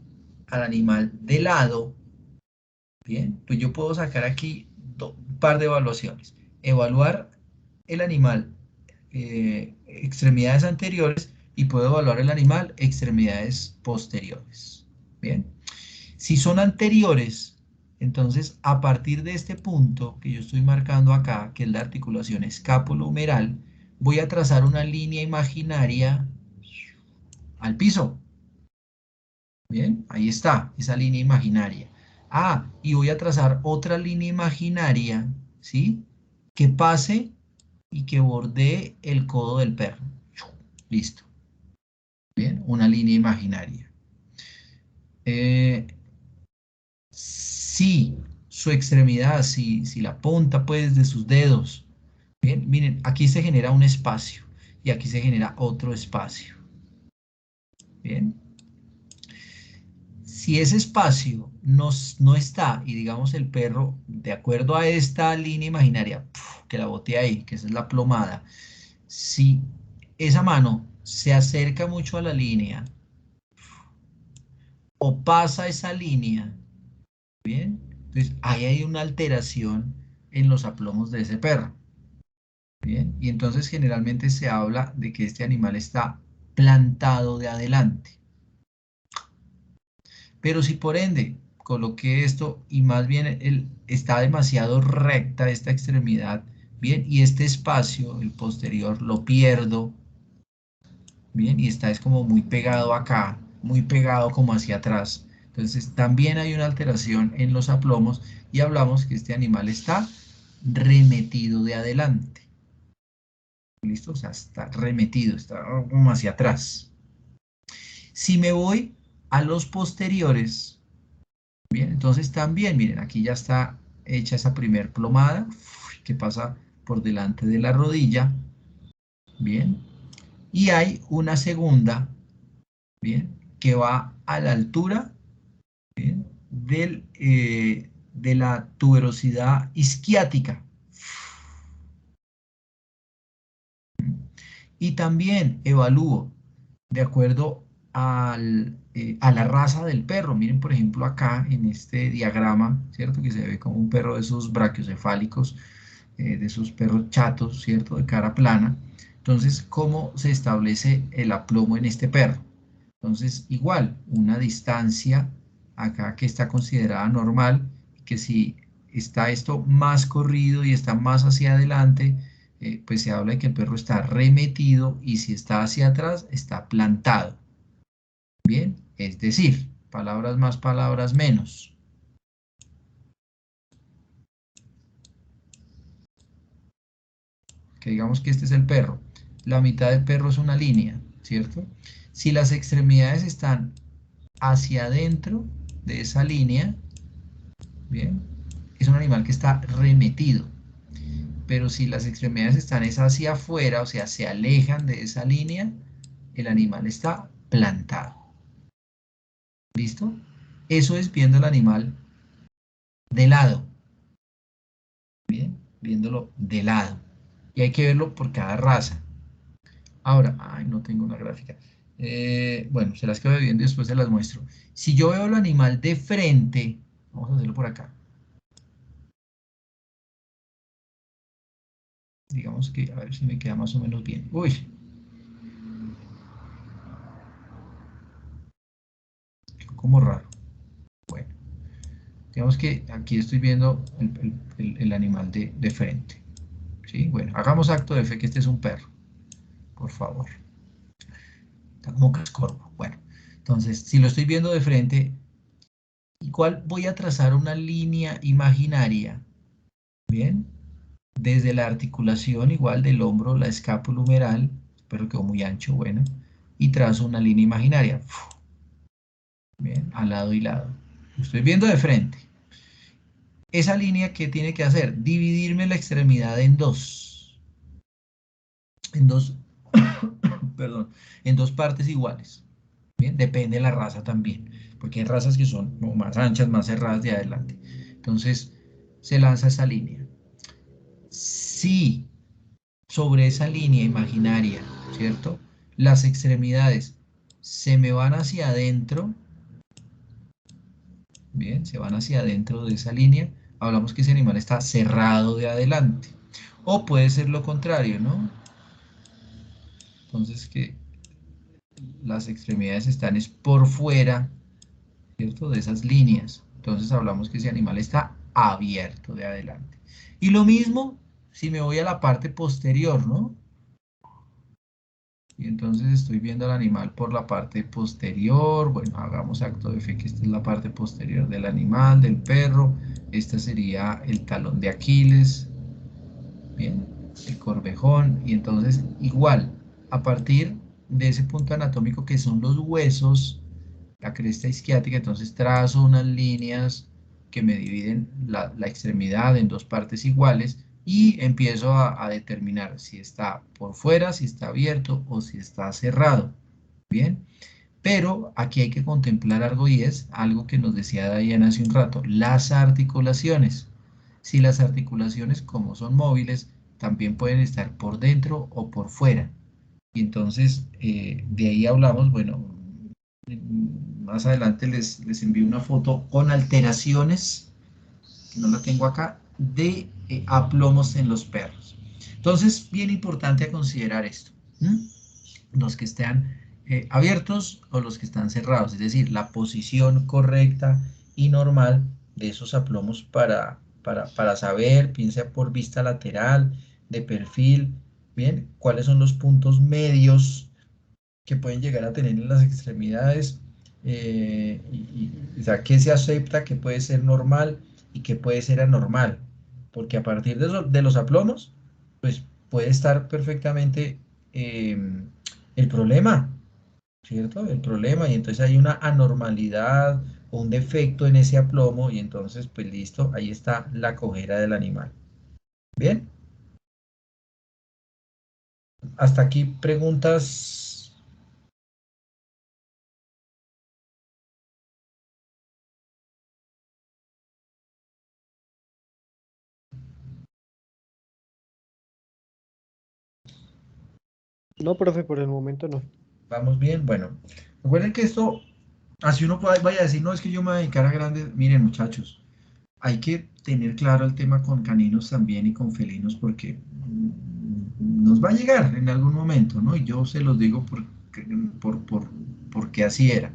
al animal de lado, bien, pues yo puedo sacar aquí un par de evaluaciones. Evaluar el animal extremidades anteriores y puedo evaluar el animal extremidades posteriores. Bien, si son anteriores, entonces a partir de este punto que yo estoy marcando acá, que es la articulación escapulo-humeral, voy a trazar una línea imaginaria al piso. Bien, ahí está, esa línea imaginaria. Ah, y voy a trazar otra línea imaginaria, ¿sí? Que pase y que bordee el codo del perro. Listo. Bien, una línea imaginaria. Si su extremidad, si la punta pues de sus dedos, bien, miren, aquí se genera un espacio y aquí se genera otro espacio. Bien. Si ese espacio no está y digamos el perro, de acuerdo a esta línea imaginaria, que la boté ahí, que esa es la plomada, si esa mano se acerca mucho a la línea o pasa esa línea, ¿bien? Entonces ahí hay una alteración en los aplomos de ese perro, ¿bien? Y entonces generalmente se habla de que este animal está plantado de adelante. Pero si por ende coloqué esto y más bien está demasiado recta esta extremidad, bien, y este espacio, el posterior, lo pierdo, bien, y está es como muy pegado acá, muy pegado como hacia atrás. Entonces también hay una alteración en los aplomos y hablamos que este animal está remetido de adelante. ¿Listo? O sea, está remetido, está como hacia atrás. Si me voy a los posteriores, bien, entonces también, miren, aquí ya está hecha esa primer plomada que pasa por delante de la rodilla, bien, y hay una segunda, bien, que va a la altura, bien, de la tuberosidad isquiática. Y también evalúo de acuerdo a la raza del perro. Miren, por ejemplo, acá en este diagrama, ¿cierto? Que se ve como un perro de esos brachiocefálicos, de esos perros chatos, ¿cierto? De cara plana. Entonces, ¿cómo se establece el aplomo en este perro? Entonces, igual, una distancia acá que está considerada normal, que si está esto más corrido y está más hacia adelante, pues se habla de que el perro está remetido y si está hacia atrás, está plantado. Bien, es decir, palabras más, palabras menos. Que digamos que este es el perro. La mitad del perro es una línea, ¿cierto? Si las extremidades están hacia adentro de esa línea, bien, es un animal que está remetido. Pero si las extremidades están hacia afuera, o sea, se alejan de esa línea, el animal está plantado. ¿Listo? Eso es viendo el animal de lado. Bien, viéndolo de lado. Y hay que verlo por cada raza. Ahora, ay, no tengo una gráfica. Bueno, se las quedo viendo y después se las muestro. Si yo veo el animal de frente, vamos a hacerlo por acá. Digamos que, a ver si me queda más o menos bien. Uy. Como raro. Bueno, digamos que aquí estoy viendo el animal de frente. ¿Sí? Bueno, hagamos acto de fe que este es un perro. Por favor. Está como cascorbo. Bueno, entonces, si lo estoy viendo de frente, igual voy a trazar una línea imaginaria. Bien. Desde la articulación igual del hombro, la escápula humeral, pero quedó muy ancho, bueno, y trazo una línea imaginaria. Bien, al lado y lado. Lo estoy viendo de frente. Esa línea, ¿qué tiene que hacer? Dividirme la extremidad en dos, perdón, en dos partes iguales. Bien, depende de la raza también, porque hay razas que son más anchas, más cerradas de adelante. Entonces, se lanza esa línea. Si sobre esa línea imaginaria, ¿cierto? las extremidades se me van hacia adentro, bien, se van hacia adentro de esa línea, hablamos que ese animal está cerrado de adelante. O puede ser lo contrario, ¿no? Entonces que las extremidades están es por fuera, ¿cierto? De esas líneas. Entonces hablamos que ese animal está abierto de adelante. Y lo mismo si me voy a la parte posterior, ¿no? Y entonces estoy viendo al animal por la parte posterior. Bueno, hagamos acto de fe que esta es la parte posterior del animal, del perro. Esta sería el talón de Aquiles. Bien, el corvejón. Y entonces igual, a partir de ese punto anatómico que son los huesos, la cresta isquiática, entonces trazo unas líneas que me dividen la extremidad en dos partes iguales y empiezo a determinar si está por fuera, si está abierto o si está cerrado. Bien, pero aquí hay que contemplar algo y es algo que nos decía Diana hace un rato, las articulaciones. Si las articulaciones, como son móviles, también pueden estar por dentro o por fuera. Y entonces, de ahí hablamos, bueno, más adelante les envío una foto con alteraciones, que no la tengo acá, de aplomos en los perros. Entonces, bien importante a considerar esto. Los que están abiertos o los que están cerrados, es decir, la posición correcta y normal de esos aplomos para saber, piensa por vista lateral, de perfil, bien, cuáles son los puntos medios que pueden llegar a tener en las extremidades, o sea, qué se acepta, qué puede ser normal y qué puede ser anormal, porque a partir de los aplomos, pues puede estar perfectamente el problema, ¿cierto? El problema, y entonces hay una anormalidad o un defecto en ese aplomo, y entonces, pues listo, ahí está la cojera del animal. ¿Bien? Hasta aquí preguntas. No, profe, por el momento no. ¿Vamos bien? Bueno, recuerden que esto, así uno vaya a decir, no, es que yo me voy a dedicar a grandes. Miren, muchachos, hay que tener claro el tema con caninos también y con felinos porque nos va a llegar en algún momento, ¿no? Y yo se los digo porque así era.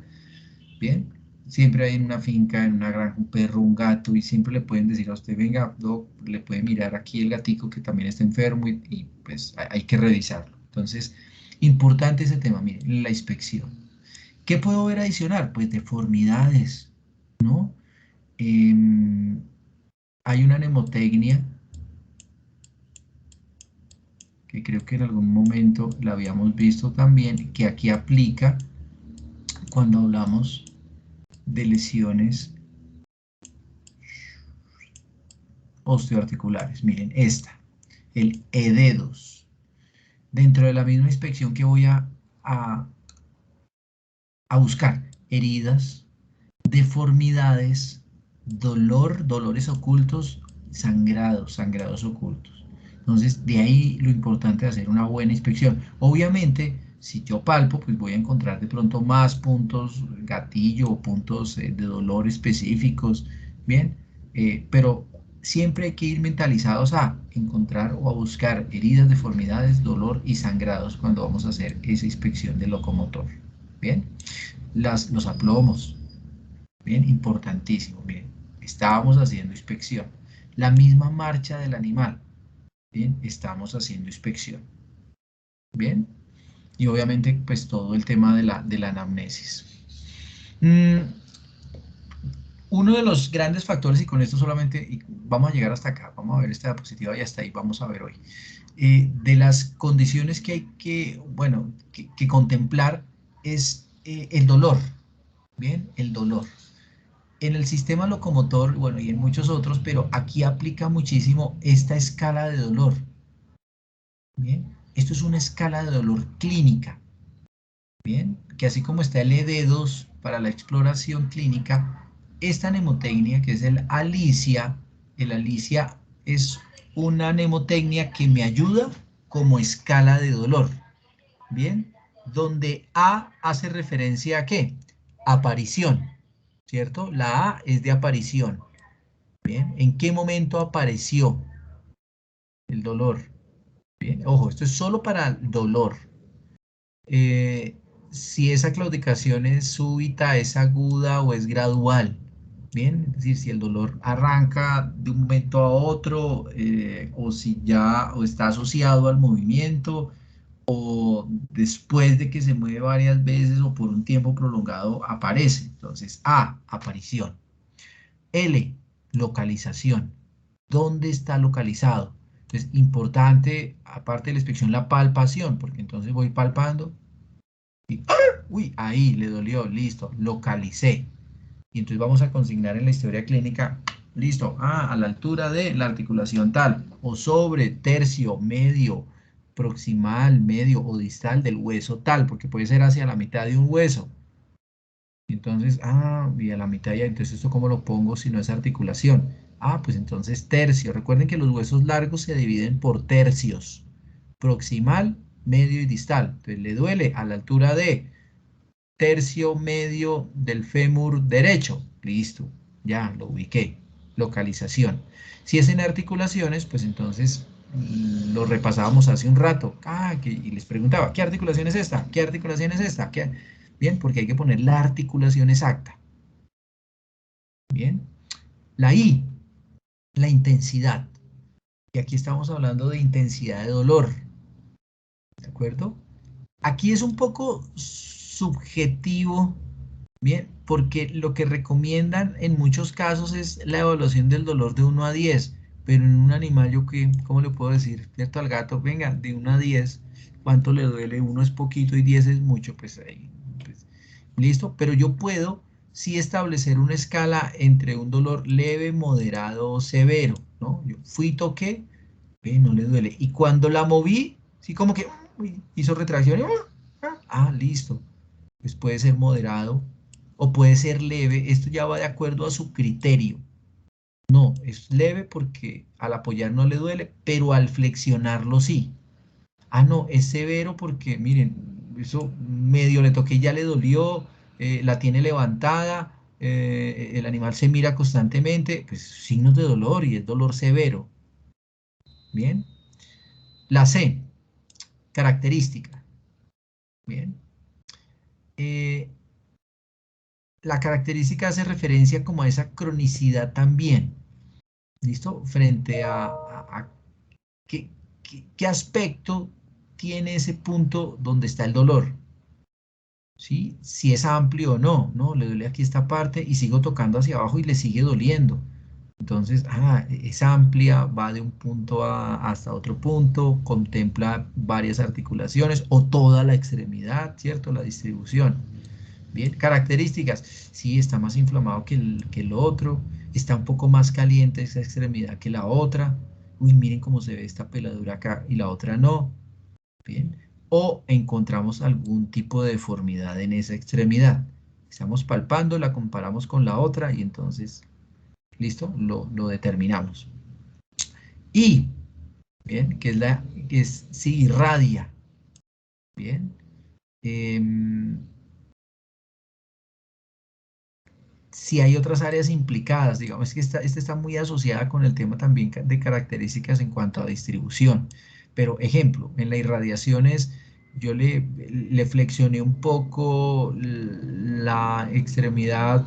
Bien, siempre hay en una finca, en una granja, un perro, un gato, y siempre le pueden decir a usted, venga, doc, le puede mirar aquí el gatico que también está enfermo y pues hay que revisarlo. Entonces, importante ese tema, miren, la inspección. ¿Qué puedo ver adicional? Pues deformidades, ¿no? Em, hay una mnemotecnia que creo que en algún momento la habíamos visto también, que aquí aplica cuando hablamos de lesiones osteoarticulares. Miren, esta, el E-dedos. Dentro de la misma inspección que voy a buscar heridas, deformidades, dolores ocultos, sangrados ocultos. Entonces, de ahí lo importante de hacer una buena inspección. Obviamente, si yo palpo, pues voy a encontrar de pronto más puntos gatillo o puntos de dolor específicos, ¿bien? Pero siempre hay que ir mentalizados a encontrar o a buscar heridas, deformidades, dolor y sangrados cuando vamos a hacer esa inspección del locomotor, ¿bien? Los aplomos, bien, importantísimo, bien, estábamos haciendo inspección. La misma marcha del animal, bien, estamos haciendo inspección, bien, y obviamente pues todo el tema de la anamnesis. Uno de los grandes factores, y con esto solamente y vamos a llegar hasta acá, vamos a ver esta diapositiva y hasta ahí vamos a ver hoy, de las condiciones que hay que, bueno, que contemplar es el dolor, bien, el dolor. En el sistema locomotor, bueno, y en muchos otros, pero aquí aplica muchísimo esta escala de dolor. Bien, esto es una escala de dolor clínica. Bien, que así como está el E-dedos para la exploración clínica, esta mnemotecnia que es el Alicia es una mnemotecnia que me ayuda como escala de dolor. Bien, donde A hace referencia a ¿qué? Aparición, ¿cierto? La A es de aparición. Bien, ¿en qué momento apareció el dolor? Bien, ojo, esto es solo para el dolor. Si esa claudicación es súbita, es aguda o es gradual. Bien, es decir, si el dolor arranca de un momento a otro, o si ya o está asociado al movimiento, o después de que se mueve varias veces o por un tiempo prolongado aparece. Entonces, A, aparición. L, localización. ¿Dónde está localizado? Entonces, importante, aparte de la inspección, la palpación, porque entonces voy palpando y, ¡ah! Uy, ahí le dolió, listo, localicé. Y entonces vamos a consignar en la historia clínica, listo, a la altura de la articulación tal, o sobre, tercio, medio, proximal, medio o distal del hueso tal, porque puede ser hacia la mitad de un hueso. Entonces, y a la mitad ya, entonces esto cómo lo pongo si no es articulación. Pues entonces tercio. Recuerden que los huesos largos se dividen por tercios. Proximal, medio y distal. Entonces le duele a la altura de tercio medio del fémur derecho. Listo, ya lo ubiqué. Localización. Si es en articulaciones, pues entonces lo repasábamos hace un rato. Y les preguntaba, ¿qué articulación es esta? ¿Qué articulación es esta? Bien, porque hay que poner la articulación exacta. Bien. La I, la intensidad. Y aquí estamos hablando de intensidad de dolor. ¿De acuerdo? Aquí es un poco subjetivo. Bien, porque lo que recomiendan en muchos casos es la evaluación del dolor de 1 a 10, pero en un animal yo que, ¿cómo le puedo decir? ¿Cierto? Al gato, venga, de 1 a 10, ¿cuánto le duele? 1 es poquito y 10 es mucho, pues ahí, pues, listo, pero yo puedo sí establecer una escala entre un dolor leve, moderado o severo, ¿no? Yo fui, toqué, no le duele, y cuando la moví, sí como que hizo retracción, listo, pues puede ser moderado o puede ser leve, esto ya va de acuerdo a su criterio. No, es leve porque al apoyar no le duele, pero al flexionarlo sí. No, es severo porque, miren, eso medio le toqué, ya le dolió, la tiene levantada, el animal se mira constantemente, pues signos de dolor y es dolor severo. Bien. La C, característica. Bien. La característica hace referencia como a esa cronicidad también. ¿Listo? Frente a qué aspecto tiene ese punto donde está el dolor. ¿Sí? Si es amplio o no, ¿no? Le duele aquí esta parte y sigo tocando hacia abajo y le sigue doliendo. Entonces, es amplia, va de un punto A hasta otro punto, contempla varias articulaciones o toda la extremidad, ¿cierto? La distribución. Bien, características. Sí, está más inflamado que el otro, está un poco más caliente esa extremidad que la otra. Uy, miren cómo se ve esta peladura acá y la otra no. Bien. O encontramos algún tipo de deformidad en esa extremidad. Estamos palpando, la comparamos con la otra y entonces, listo, lo determinamos. Y, bien, que es si irradia. Bien. Si hay otras áreas implicadas, digamos que esta está muy asociada con el tema también de características en cuanto a distribución. Pero ejemplo, en las irradiaciones yo le flexioné un poco la extremidad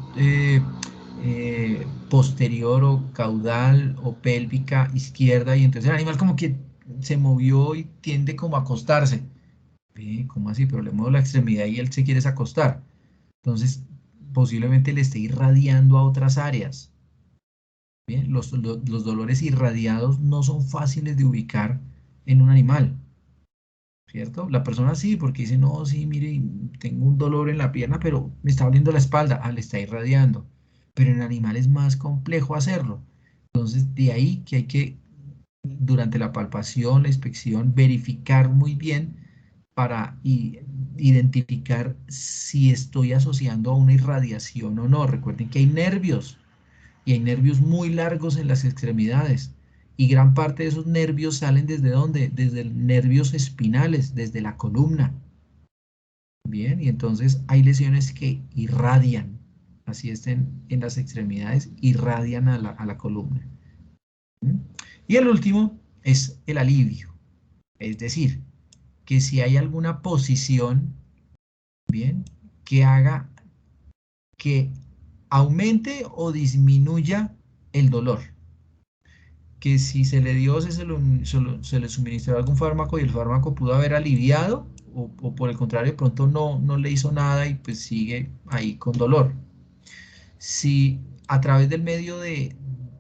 posterior o caudal o pélvica izquierda y entonces el animal como que se movió y tiende como a acostarse. ¿Cómo así? Pero le muevo la extremidad y él se quiere acostar. Entonces, posiblemente le esté irradiando a otras áreas. Bien, los dolores irradiados no son fáciles de ubicar en un animal, ¿cierto? La persona sí, porque dice, no, sí, mire, tengo un dolor en la pierna, pero me está doliendo la espalda. Le está irradiando. Pero en animal es más complejo hacerlo. Entonces, de ahí que hay que, durante la palpación, la inspección, verificar muy bien para identificar si estoy asociando a una irradiación o no. Recuerden que hay nervios y hay nervios muy largos en las extremidades y gran parte de esos nervios salen ¿desde dónde? Desde nervios espinales, desde la columna. Bien, y entonces hay lesiones que irradian, así estén en las extremidades, irradian a la columna. ¿Mm? Y el último es el alivio, es decir, que si hay alguna posición, bien, que haga que aumente o disminuya el dolor. Que si se le dio, se le suministró algún fármaco y el fármaco pudo haber aliviado, o por el contrario, de pronto no le hizo nada y pues sigue ahí con dolor. Si a través del medio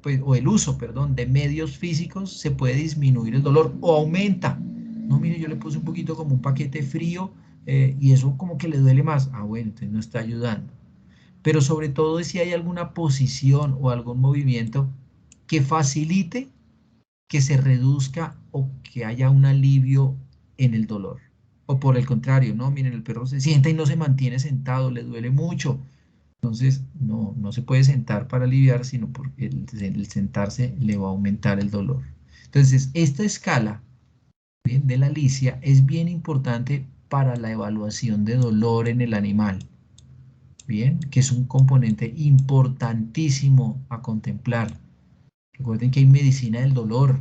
pues, o el uso, perdón, de medios físicos se puede disminuir el dolor o aumenta. No, mire, yo le puse un poquito como un paquete frío y eso como que le duele más. Ah, bueno, entonces no está ayudando. Pero sobre todo si hay alguna posición o algún movimiento que facilite que se reduzca o que haya un alivio en el dolor. O por el contrario, no, miren, el perro se sienta y no se mantiene sentado, le duele mucho. Entonces, no se puede sentar para aliviar, sino porque el sentarse le va a aumentar el dolor. Entonces, esta escala, ¿bien?, de la Alicia es bien importante para la evaluación de dolor en el animal. Bien, que es un componente importantísimo a contemplar. Recuerden que hay medicina del dolor,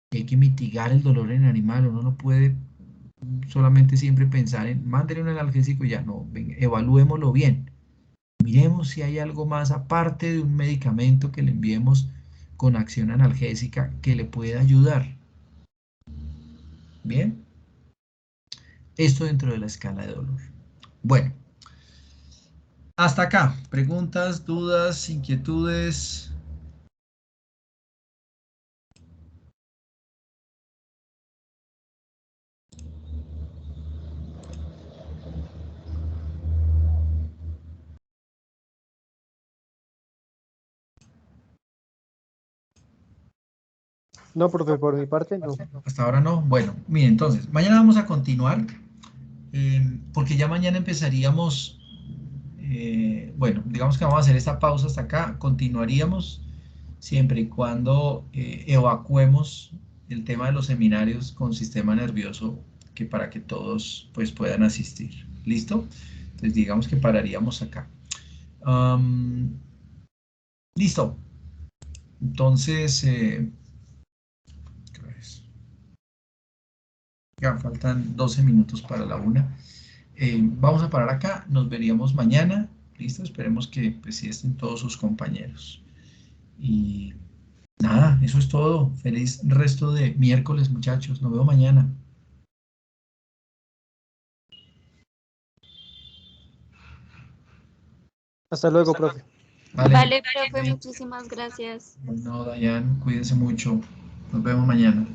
que hay que mitigar el dolor en el animal. Uno no puede solamente siempre pensar en mándele un analgésico y ya, no, venga, evaluémoslo bien. Miremos si hay algo más aparte de un medicamento que le enviemos con acción analgésica que le pueda ayudar. Bien, esto dentro de la escala de dolor. Bueno, hasta acá. Preguntas, dudas, inquietudes. No, profe, por mi parte no. Hasta ahora no. Bueno, miren, entonces, mañana vamos a continuar, porque ya mañana empezaríamos, bueno, digamos que vamos a hacer esta pausa hasta acá, continuaríamos siempre y cuando evacuemos el tema de los seminarios con sistema nervioso, que para que todos pues puedan asistir. ¿Listo? Entonces digamos que pararíamos acá. Listo. Entonces, ¿qué hora es? Ya faltan 12 minutos para la 1. Vamos a parar acá, nos veríamos mañana. ¿Listo? Esperemos que pues sí estén todos sus compañeros. Y nada, eso es todo. Feliz resto de miércoles, muchachos. Nos vemos mañana. Hasta luego, profe. Vale. Vale, profe, muchísimas gracias. No, Dayan, cuídense mucho. Nos vemos mañana.